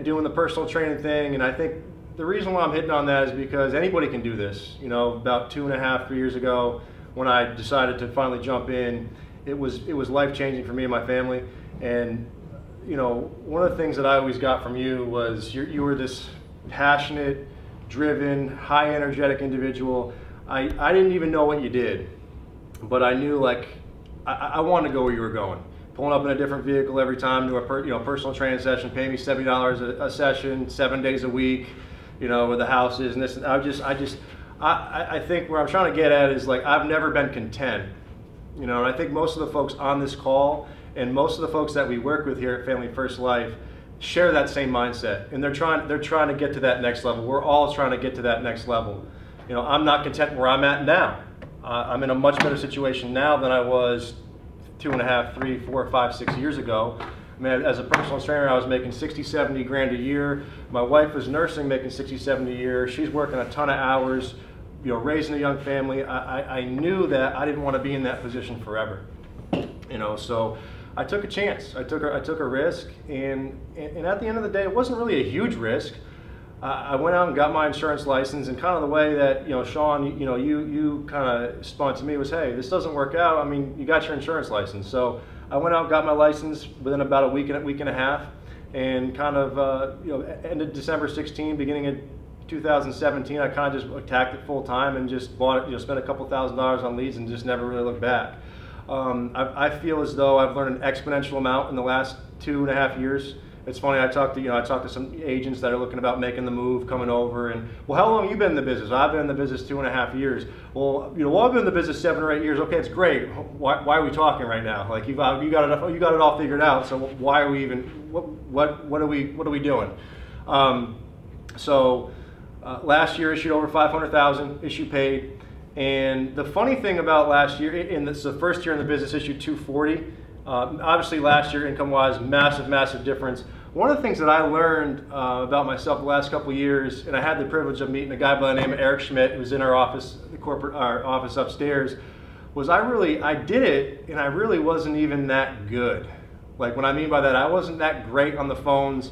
doing the personal training thing. And I think the reason why I'm hitting on that is because anybody can do this. You know, about 2.5, 3 years ago, when I decided to finally jump in, it was life-changing for me and my family. And you know, one of the things that I always got from you was you were this passionate, driven, high energetic individual. I didn't even know what you did, but I knew, like, I wanted to go where you were going. Pulling up in a different vehicle every time to a personal training session, paying me $70 a session, 7 days a week, you know, where the house is and this. And I think where I'm trying to get at is, like, I've never been content, you know, and I think most of the folks on this call and most of the folks that we work with here at Family First Life share that same mindset, and they're trying to get to that next level. We're all trying to get to that next level. You know, I'm not content where I'm at now. I'm in a much better situation now than I was 2.5, 3, 4, 5, 6 years ago. I mean, as a personal trainer, I was making 60, 70 grand a year. My wife was nursing, making 60, 70 a year. She's working a ton of hours, you know, raising a young family. I knew that I didn't want to be in that position forever. You know, so I took a chance. I took a risk, and at the end of the day, it wasn't really a huge risk. I went out and got my insurance license, and kind of the way that, you know, Sean, you kind of spun to me was, hey, this doesn't work out. I mean, you got your insurance license. So I went out and got my license within about a week and a half, and kind of, you know, ended December 16, beginning of 2017, I kind of just attacked it full time and just bought it, you know, spent a couple $1,000s on leads and just never really looked back. I feel as though I've learned an exponential amount in the last 2.5 years. It's funny, I talked to some agents that are looking about making the move, coming over, and, well, how long have you been in the business? I've been in the business 2.5 years. Well, you know, well, I've been in the business 7 or 8 years. Okay, it's great. Why are we talking right now? Like, you got it all figured out. So why are we even? What are we doing? Last year issued over 500,000, issue paid. And the funny thing about last year, and this is the first year in the business, issued 240. Obviously last year, income-wise, massive difference. One of the things that I learned about myself the last couple of years, and I had the privilege of meeting a guy by the name of Eric Schmidt, who was in our office, our office upstairs, was I did it, and I really wasn't even that good. Like, what I mean by that, I wasn't that great on the phones.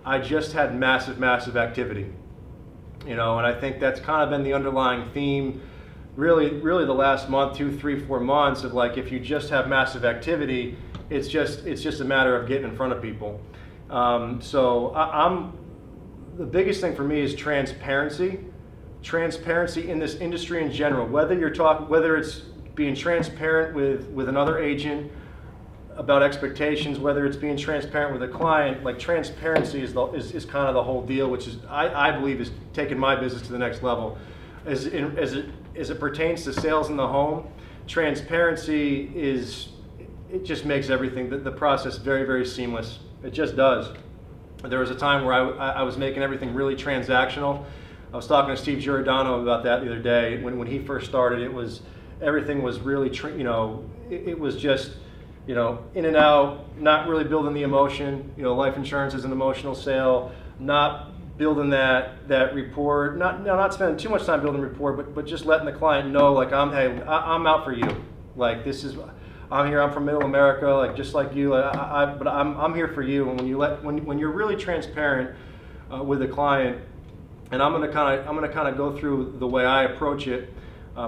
I just had massive activity. You know, and I think that's kind of been the underlying theme really the last month, 2, 3, 4 months of, like, if you just have massive activity, it's just a matter of getting in front of people. The biggest thing for me is transparency in this industry in general. Whether it's being transparent with another agent about expectations, whether it's being transparent with a client, like, transparency is kind of the whole deal, which is I believe is taking my business to the next level. As it pertains to sales in the home, transparency it just makes everything, the process, very seamless. It just does. There was a time where I was making everything really transactional. I was talking to Steve Giordano about that the other day. When he first started, everything was really, it was just, in and out, not really building the emotion. Life insurance is an emotional sale, not building that rapport, not spending too much time building rapport, but just letting the client know, like, I'm out for you. Like, I'm here, I'm from Middle America, like, just like you, but I'm here for you. And when you're really transparent with the client, and I'm gonna kind of go through the way I approach it,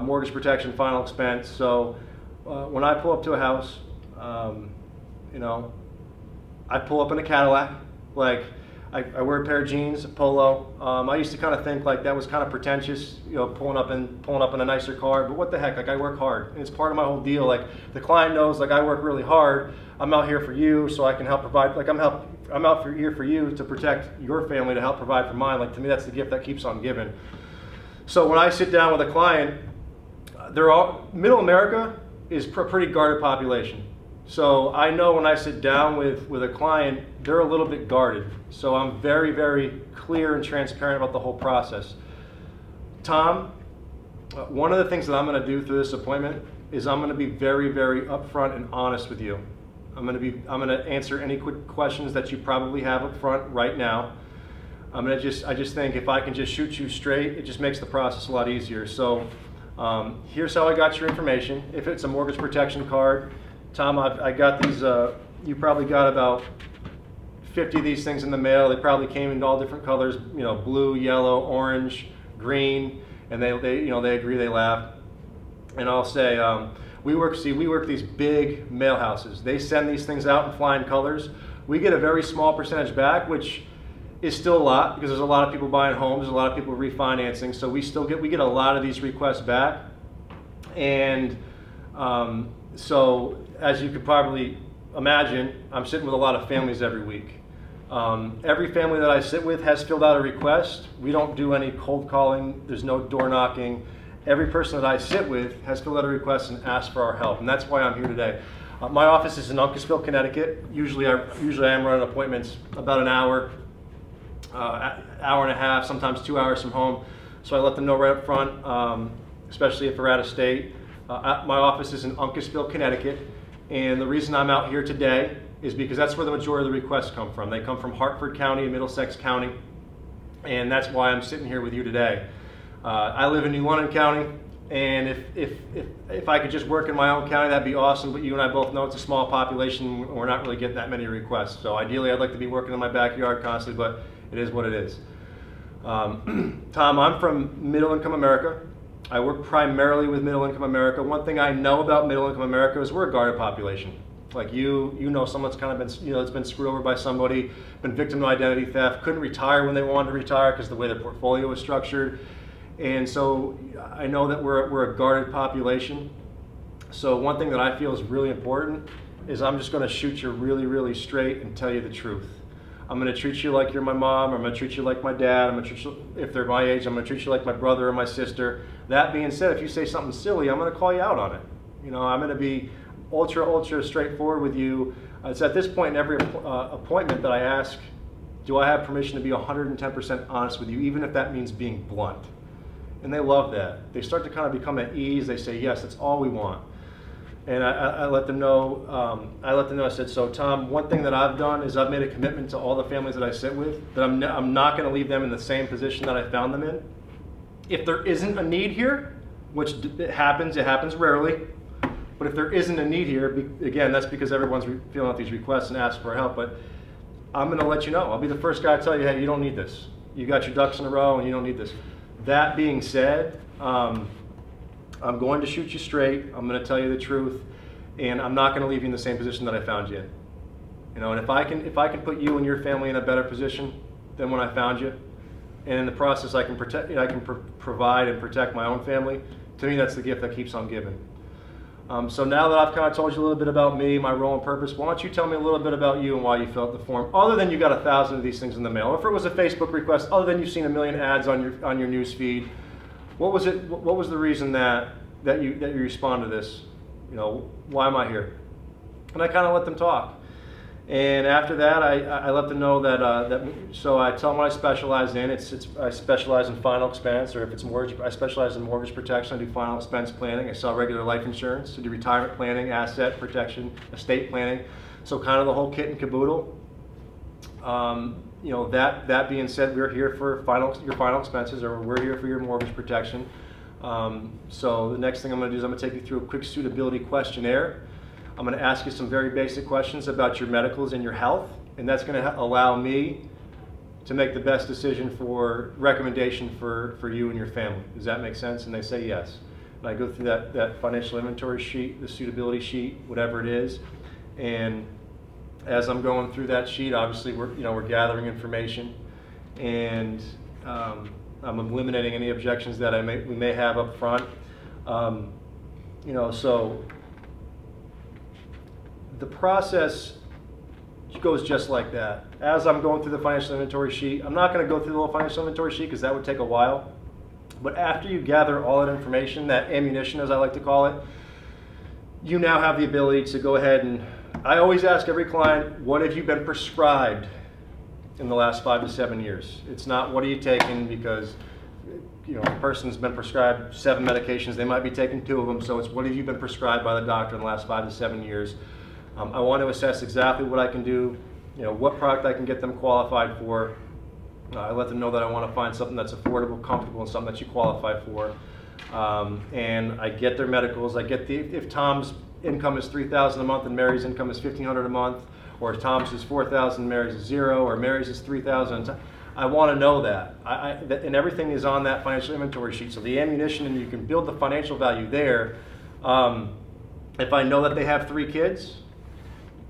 mortgage protection, final expense. So when I pull up to a house, I pull up in a Cadillac, like, I wear a pair of jeans, a polo. I used to kind of think like that was kind of pretentious, pulling up in a nicer car. But what the heck? Like, I work hard, and it's part of my whole deal. Like, the client knows, like, I work really hard. I'm out here for you, so I can help provide. Like, I'm here for you to protect your family, to help provide for mine. Like, to me, that's the gift that keeps on giving. So when I sit down with a client, Middle America is a pretty guarded population. So I know when I sit down with a client, they're a little bit guarded. So I'm very, very clear and transparent about the whole process. Tom, one of the things that I'm going to do through this appointment is I'm going to be very, very upfront and honest with you. I'm going to answer any quick questions that you probably have up front right now. I just think if I can just shoot you straight, it just makes the process a lot easier. So here's how I got your information. If it's a mortgage protection card, Tom, I got these, you probably got about 50 of these things in the mail. They probably came in all different colors, blue, yellow, orange, green, and they agree, they laugh. And I'll say, we work these big mail houses. They send these things out in flying colors. We get a very small percentage back, which is still a lot because there's a lot of people buying homes, there's a lot of people refinancing, so we get a lot of these requests back. And so, as you could probably imagine, I'm sitting with a lot of families every week. Every family that I sit with has filled out a request. We don't do any cold calling. There's no door knocking. Every person that I sit with has filled out a request and asked for our help, and that's why I'm here today. My office is in Uncasville, Connecticut. Usually I am running appointments about an hour, hour and a half, sometimes 2 hours from home. So I let them know right up front, especially if they're out of state. My office is in Uncasville, Connecticut. And the reason I'm out here today is because that's where the majority of the requests come from. They come from Hartford County and Middlesex County, and that's why I'm sitting here with you today. I live in New London County, and if I could just work in my own county, that'd be awesome, but you and I both know it's a small population, and we're not really getting that many requests. So ideally, I'd like to be working in my backyard constantly, but it is what it is. Tom, I'm from Middle Income America. I work primarily with Middle Income America. One thing I know about Middle Income America is we're a guarded population. Like you know someone's kind of been, it's been screwed over by somebody, been victim to identity theft, couldn't retire when they wanted to retire because of the way their portfolio was structured. And so I know that we're a guarded population. So one thing that I feel is really important is I'm just going to shoot you really, really straight and tell you the truth. I'm going to treat you like you're my mom, or I'm going to treat you like my dad, I'm going to treat you, if they're my age, I'm going to treat you like my brother or my sister. That being said, if you say something silly, I'm going to call you out on it. I'm going to be ultra straightforward with you. It's at this point in every appointment that I ask, do I have permission to be 110% honest with you, even if that means being blunt? And they love that. They start to kind of become at ease. They say, yes, that's all we want. And I let them know, I said, so Tom, one thing that I've done is I've made a commitment to all the families that I sit with that I'm not going to leave them in the same position that I found them in. If there isn't a need here, which it happens rarely, but if there isn't a need here, again, that's because everyone's filling out these requests and asking for help, but I'm going to let you know. I'll be the first guy to tell you, hey, you don't need this. You got your ducks in a row and you don't need this. That being said, I'm going to shoot you straight. I'm going to tell you the truth, and I'm not going to leave you in the same position that I found you in. And if I can put you and your family in a better position than when I found you, and in the process I can provide and protect my own family, to me that's the gift that keeps on giving. So now that I've kind of told you a little bit about me, my role and purpose, why don't you tell me a little bit about you and why you filled out the form, other than you got 1,000 of these things in the mail. If it was a Facebook request, other than you've seen 1 million ads on your news feed, what was it? What was the reason that you respond to this? Why am I here? And I kind of let them talk. And after that, I let them know that, so I tell them what I specialize in. I specialize in final expense, or if it's mortgage, I specialize in mortgage protection. I do final expense planning. I sell regular life insurance. I do retirement planning, asset protection, estate planning. So kind of the whole kit and caboodle. You know, that being said, we're here for your final expenses, or we're here for your mortgage protection. So the next thing I'm going to do is I'm going to take you through a quick suitability questionnaire. I'm going to ask you some very basic questions about your medicals and your health, and that's going to allow me to make the best decision for recommendation for you and your family. Does that make sense? And they say yes. And I go through that financial inventory sheet, the suitability sheet, whatever it is, and as I'm going through that sheet, obviously we're gathering information, and I'm eliminating any objections that we may have up front. You know, so the process goes just like that. As I'm going through the financial inventory sheet, I'm not going to go through the whole financial inventory sheet because that would take a while. But after you gather all that information, that ammunition as I like to call it, you now have the ability to go ahead and, I always ask every client, what have you been prescribed in the last 5 to 7 years? It's not what are you taking, because you know, a person's been prescribed 7 medications, they might be taking 2 of them, so it's what have you been prescribed by the doctor in the last 5 to 7 years. I want to assess exactly what I can do, you know, what product I can get them qualified for. I let them know that I want to find something that's affordable, comfortable, and something that you qualify for. And I get their medicals. I get if Tom's income is $3,000 a month and Mary's income is $1,500 a month, or Tom's is $4,000, Mary's is $0, or Mary's is $3,000. I want to know that. And everything is on that financial inventory sheet. So the ammunition, and you can build the financial value there. If I know that they have 3 kids,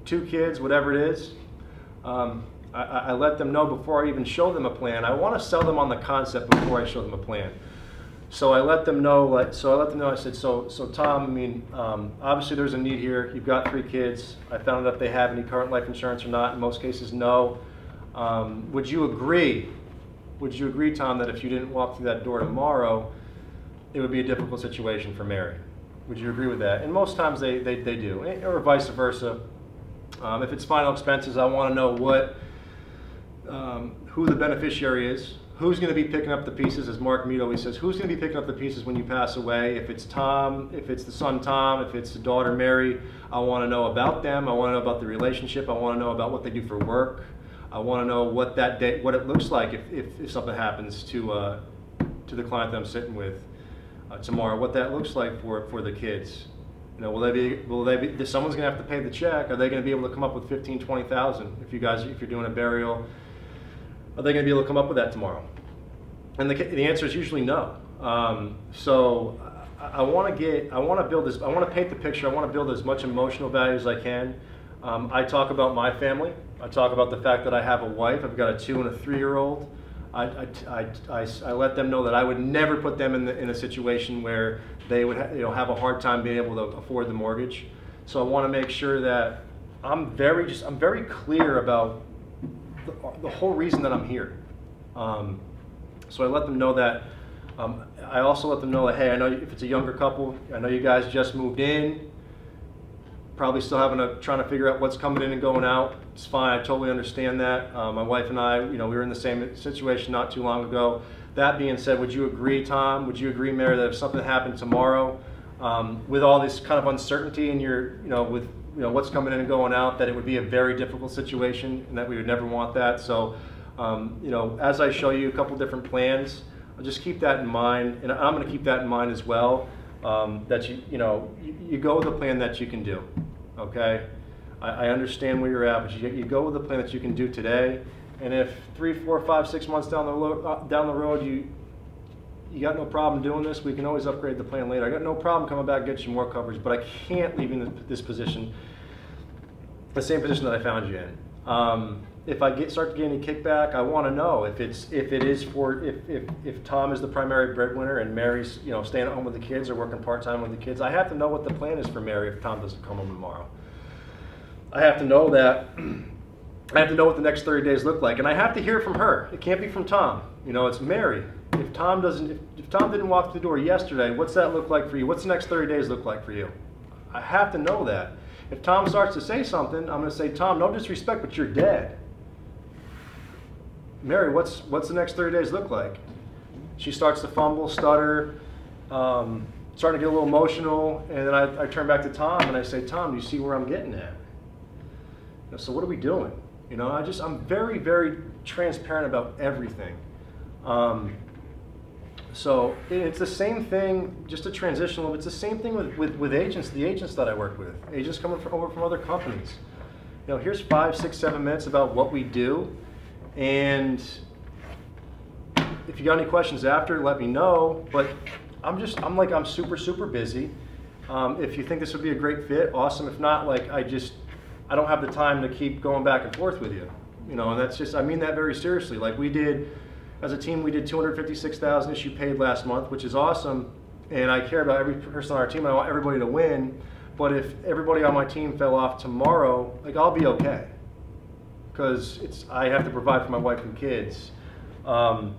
2 kids, whatever it is, I let them know before I even show them a plan. I want to sell them on the concept before I show them a plan. So I let them know, I said, so Tom, I mean, obviously there's a need here. You've got 3 kids. I found out if they have any current life insurance or not. In most cases, no. Would you agree, Tom, that if you didn't walk through that door tomorrow, it would be a difficult situation for Mary? Would you agree with that? And most times they do, or vice versa. If it's final expenses, I want to know who the beneficiary is, who's going to be picking up the pieces, as Mark Mead always says, who's going to be picking up the pieces when you pass away. If it's Tom, if it's the son Tom, if it's the daughter Mary, I want to know about them. I want to know about the relationship. I want to know about what they do for work. I want to know what that day, what it looks like if something happens to the client that I'm sitting with tomorrow, what that looks like for the kids. You know, will they be, someone's going to have to pay the check. Are they going to be able to come up with $15,000, $20,000? If you're doing a burial, are they going to be able to come up with that tomorrow? And the answer is usually no. So I want to paint the picture. I want to build as much emotional value as I can. I talk about my family. I talk about the fact that I have a wife. I've got a 2- and a 3-year-old. I let them know that I would never put them in a situation where they would have a hard time being able to afford the mortgage. So I want to make sure that I'm very clear about the whole reason that I'm here. So I let them know that. I also let them know that, hey, I know if it's a younger couple, I know you guys just moved in, probably still trying to figure out what's coming in and going out. It's fine, I totally understand that. My wife and I, we were in the same situation not too long ago. That being said, would you agree, Tom? Would you agree, Mary, that if something happened tomorrow, with all this kind of uncertainty and with what's coming in and going out, that it would be a very difficult situation and that we would never want that? So, as I show you a couple different plans, I'll just keep that in mind, and I'm going to keep that in mind as well. That you go with a plan that you can do. Okay, I understand where you're at, but you go with a plan that you can do today. And if 3, 4, 5, 6 months down the road you got no problem doing this, we can always upgrade the plan later. I got no problem coming back and get you more coverage, but I can't leave you in this position, the same position that I found you in. If I start to get any kickback, I want to know if Tom is the primary breadwinner and Mary's staying at home with the kids or working part-time with the kids. I have to know what the plan is for Mary if Tom doesn't come home tomorrow. I have to know that. I have to know what the next 30 days look like, and I have to hear from her. It can't be from Tom. It's Mary. If Tom didn't walk through the door yesterday, what's that look like for you? What's the next 30 days look like for you? I have to know that. If Tom starts to say something, I'm going to say, Tom, no disrespect, but you're dead. Mary, what's the next 30 days look like? She starts to fumble, stutter, starting to get a little emotional, and then I turn back to Tom and I say, Tom, do you see where I'm getting at? So what are we doing? I'm very, very transparent about everything. So it's the same thing, just a transitional, it's the same thing with agents, the agents that I work with, agents coming over from other companies. Here's 5, 6, 7 minutes about what we do, and if you got any questions after, let me know, but I'm super, super busy. If you think this would be a great fit, awesome. If not, I don't have the time to keep going back and forth with you. And that's just, I mean that very seriously. As a team, we did 256,000 issue paid last month, which is awesome. And I care about every person on our team. I want everybody to win. But if everybody on my team fell off tomorrow, I'll be okay. Because I have to provide for my wife and kids. I'm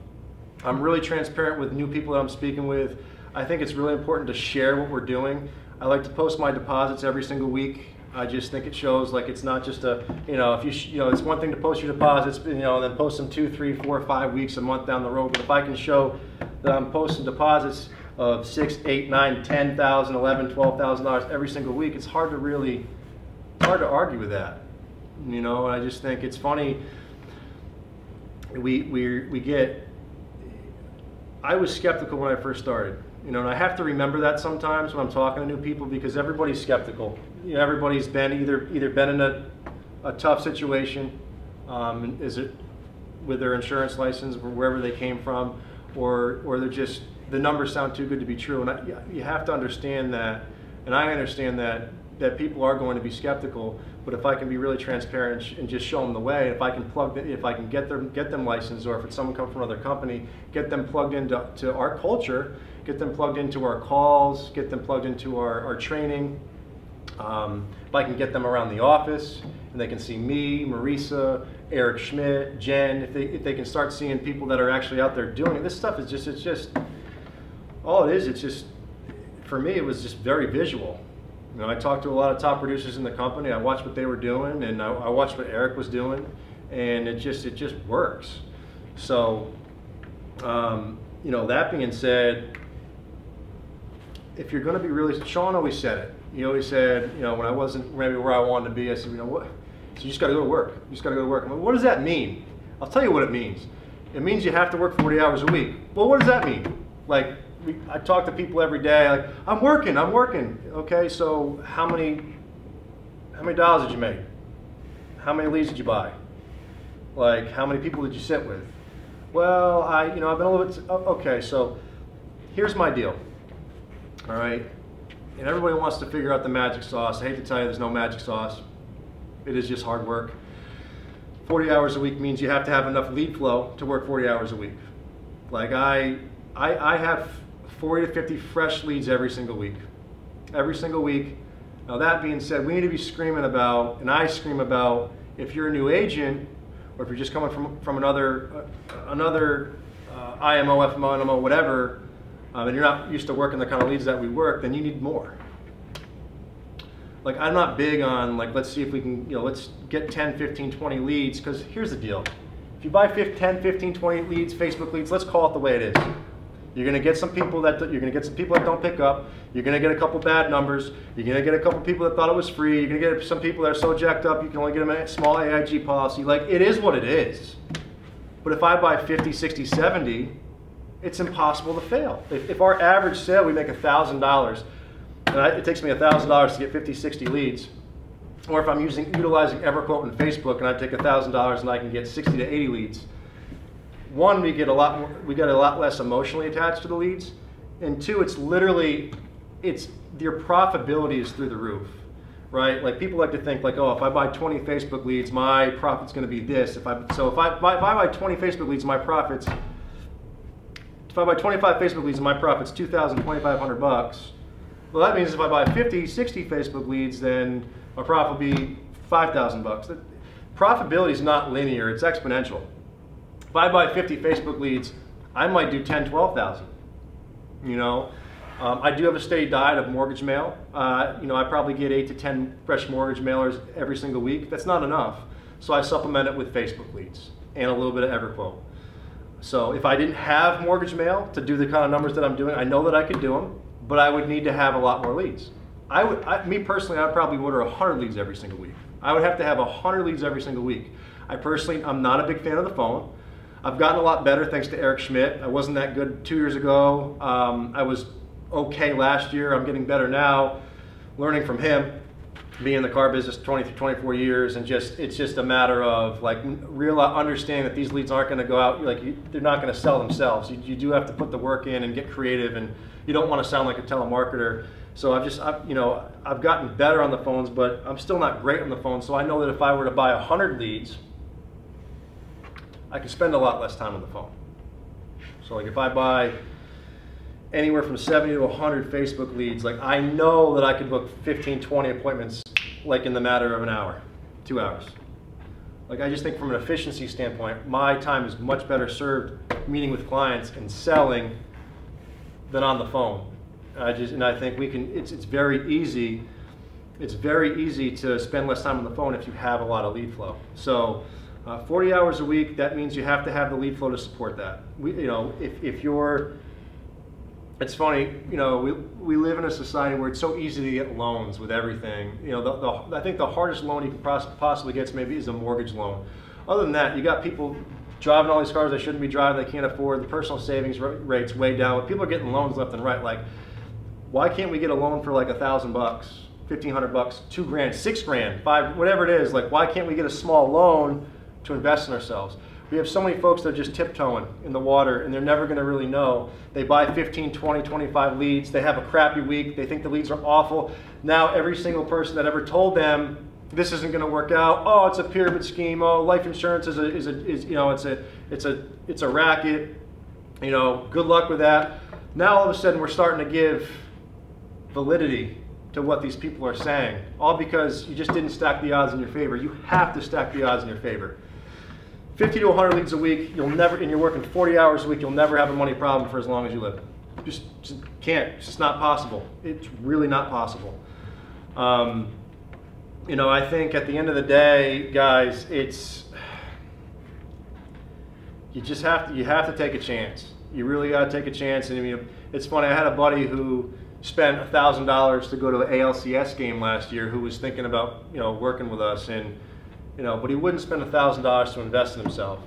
really transparent with new people that I'm speaking with. I think it's really important to share what we're doing. I like to post my deposits every single week. I just think it shows it's not just it's one thing to post your deposits, and then post them 2, 3, 4, 5 weeks, a month down the road. But if I can show that I'm posting deposits of $6,000, $8,000, $9,000, $10,000, $11,000, $12,000 every single week, it's hard to argue with that. And I just think it's funny. I was skeptical when I first started. And I have to remember that sometimes when I'm talking to new people, because everybody's skeptical. Everybody's been either been in a tough situation, is it with their insurance license or wherever they came from, or they're just, the numbers sound too good to be true. And you have to understand that, and I understand that people are going to be skeptical. But if I can be really transparent and just show them the way, if I can get them licensed, or if it's someone coming from another company, get them plugged into our culture, get them plugged into our calls, get them plugged into our training. If I can get them around the office and they can see me, Marisa, Eric Schmidt, Jen, if they can start seeing people that are actually out there doing it. This stuff is it's just all it is. It's just, for me, it was just very visual. I talked to a lot of top producers in the company. I watched what they were doing, and I watched what Eric was doing, and it just works. So, that being said, if you're going to be really, Sean always said it. He always said, when I wasn't maybe where I wanted to be, I said, what? So you just got to go to work. You just got to go to work. What does that mean? I'll tell you what it means. It means you have to work 40 hours a week. Well, what does that mean? I talk to people every day. I'm working. Okay, so how many dollars did you make? How many leads did you buy? How many people did you sit with? Well, I've been a little bit. Okay, so here's my deal. All right, and everybody wants to figure out the magic sauce. I hate to tell you, there's no magic sauce. It is just hard work. 40 hours a week means you have to have enough lead flow to work 40 hours a week. I have 40 to 50 fresh leads every single week. Every single week. Now that being said, we need to be screaming about, and I scream about, if you're a new agent, or if you're just coming from another IMO, FMO, NMO, whatever, and you're not used to working the kind of leads that we work, then you need more. I'm not big on, let's see if we can, let's get 10, 15, 20 leads, because here's the deal. If you buy 10, 15, 20 leads, Facebook leads, let's call it the way it is. You're going to get some people that don't pick up. You're going to get a couple bad numbers. You're going to get a couple people that thought it was free. You're going to get some people that are so jacked up you can only get them a small AIG policy. It is what it is. But if I buy 50, 60, 70, it's impossible to fail. If our average sale, we make $1,000, and it takes me $1,000 to get 50, 60 leads, or if I'm utilizing EverQuote and Facebook and I take $1,000 and I can get 60 to 80 leads, one, we get a lot less emotionally attached to the leads, and two, your profitability is through the roof, right? People like to think oh, if I buy 20 Facebook leads, my profit's going to be this. If I buy 20 Facebook leads, my profits. If I buy 25 Facebook leads, my profit's $2,000, $2,500 bucks. Well, that means if I buy 50, 60 Facebook leads, then my profit will be $5,000 bucks. Profitability is not linear; it's exponential. If I buy 50 Facebook leads, I might do 10, 12,000. I do have a steady diet of mortgage mail. You know, I probably get 8 to 10 fresh mortgage mailers every single week. That's not enough. So I supplement it with Facebook leads and a little bit of EverQuote. So if I didn't have mortgage mail to do the kind of numbers that I'm doing, I know that I could do them, but I would need to have a lot more leads. Me personally, I would probably order 100 leads every single week. I would have to have 100 leads every single week. I'm not a big fan of the phone. I've gotten a lot better thanks to Eric Schmidt. I wasn't that good 2 years ago. I was okay last year. I'm getting better now, learning from him, being in the car business 20 to 24 years, and it's just a matter of like real understanding that these leads aren't going to go out, they're not going to sell themselves. You do have to put the work in and get creative, and you don't want to sound like a telemarketer. So I've gotten better on the phones, but I'm still not great on the phone. So I know that if I were to buy 100 leads, I can spend a lot less time on the phone. So like if I buy anywhere from 70 to 100 Facebook leads, like I know that I could book 15, 20 appointments like in the matter of an hour, 2 hours. Like I just think from an efficiency standpoint, my time is much better served meeting with clients and selling than on the phone. I think we can, it's very easy to spend less time on the phone if you have a lot of lead flow. So 40 hours a week, that means you have to have the lead flow to support that. It's funny, we live in a society where it's so easy to get loans with everything. I think the hardest loan you can possibly get maybe is a mortgage loan. Other than that, you got people driving all these cars they shouldn't be driving, they can't afford, the personal savings rate's way down. People are getting loans left and right. Like, why can't we get a loan for like $1,000, $1,500, $2 grand, $6 grand, $5, whatever it is? Like, why can't we get a small loan to invest in ourselves? We have so many folks that are just tiptoeing in the water and they're never going to really know. They buy 15, 20, 25 leads. They have a crappy week. They think the leads are awful. Now every single person that ever told them this isn't going to work out. Oh, it's a pyramid scheme. Oh, life insurance is a racket. Good luck with that. Now all of a sudden we're starting to give validity to what these people are saying, all because you just didn't stack the odds in your favor. You have to stack the odds in your favor. 50 to 100 leads a week, and you're working 40 hours a week, you'll never have a money problem for as long as you live. Just can't. It's just not possible. It's really not possible. I think at the end of the day, guys, you have to take a chance. You really got to take a chance. And it's funny. I had a buddy who spent $1,000 to go to an ALCS game last year, who was thinking about working with us, and but he wouldn't spend $1,000 to invest in himself.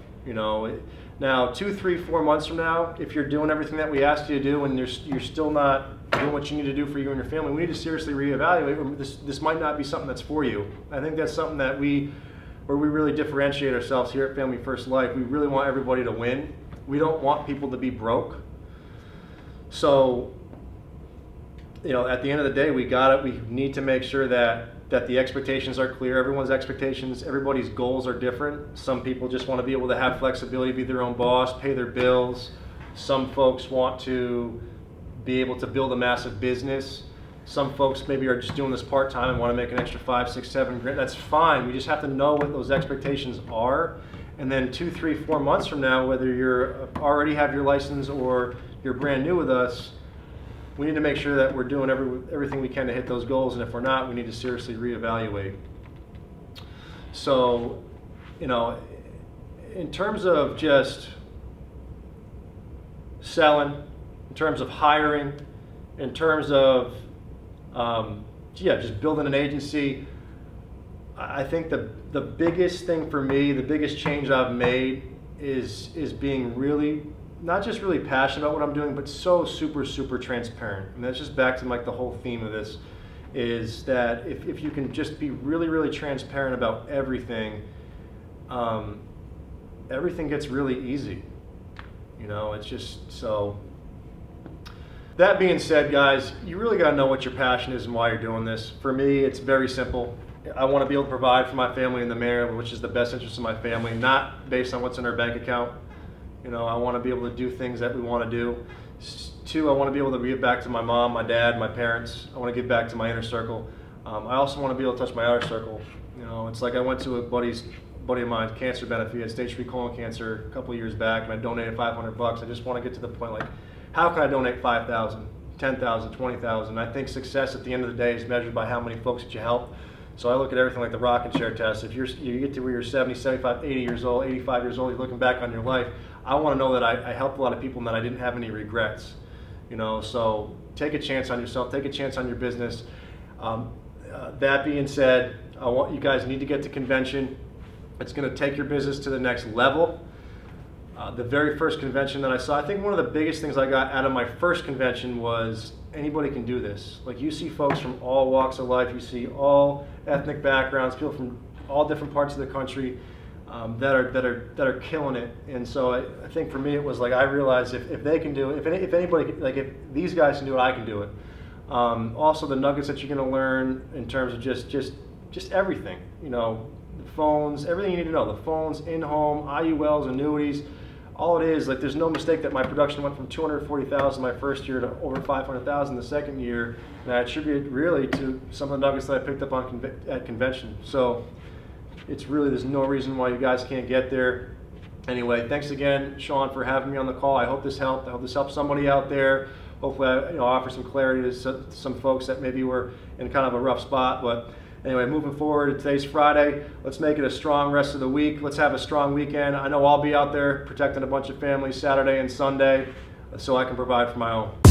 Now 2, 3, 4 months from now, if you're doing everything that we asked you to do and you're still not doing what you need to do for you and your family, we need to seriously reevaluate. This might not be something that's for you. I think that's something that where we really differentiate ourselves here at Family First Life. We really want everybody to win. We don't want people to be broke. So at the end of the day, we need to make sure that the expectations are clear. Everyone's expectations, everybody's goals are different. Some people just want to be able to have flexibility, be their own boss, pay their bills. Some folks want to be able to build a massive business. Some folks maybe are just doing this part-time and want to make an extra 5, 6, 7 grand. That's fine. We just have to know what those expectations are. And then 2, 3, 4 months from now, whether you're already have your license or you're brand new with us, we need to make sure that we're doing everything we can to hit those goals, and if we're not, we need to seriously reevaluate. So, in terms of just selling, in terms of hiring, in terms of just building an agency, I think the biggest thing for me, the biggest change I've made is being really, not just really passionate about what I'm doing, but so super, super transparent. And that's just back to the whole theme of this, is that if you can just be really, really transparent about everything, everything gets really easy. It's just so. That being said, guys, you really got to know what your passion is and why you're doing this. For me, it's very simple. I want to be able to provide for my family in the manner which is the best interest of my family, not based on what's in our bank account. I want to be able to do things that we want to do. 2, I want to be able to give back to my mom, my dad, my parents. I want to give back to my inner circle. I also want to be able to touch my outer circle. It's like I went to a buddy of mine's cancer benefit. He had stage 3 colon cancer a couple of years back, and I donated $500. I just want to get to the point, like, how can I donate $5,000, 10,000, 20,000. I think success at the end of the day is measured by how many folks that you help. So I look at everything like the rocking chair test. If you get to where you're 70, 75, 80 years old, 85 years old, you're looking back on your life, I want to know that I helped a lot of people and that I didn't have any regrets. You know, so take a chance on yourself, take a chance on your business. That being said, you guys need to get to convention. It's going to take your business to the next level. The very first convention that I saw, I think one of the biggest things I got out of my first convention was anybody can do this. Like, you see folks from all walks of life, you see all ethnic backgrounds, people from all different parts of the country that are killing it. And so I think for me it was like, I realized if they can do it, if anybody, like if these guys can do it, I can do it. Also the nuggets that you're going to learn in terms of just everything, you know, the phones, everything you need to know, the phones, in-home, IULs, annuities. All it is, like, there's no mistake that my production went from 240,000 my first year to over 500,000 the second year, and I attribute it really to some of the nuggets that I picked up on at convention. So it's really, there's no reason why you guys can't get there. Anyway, thanks again, Sean, for having me on the call. I hope this helped. I hope this helped somebody out there. Hopefully I offer some clarity to some folks that maybe were in kind of a rough spot. But anyway, moving forward, today's Friday. Let's make it a strong rest of the week. Let's have a strong weekend. I know I'll be out there protecting a bunch of families Saturday and Sunday, so I can provide for my own.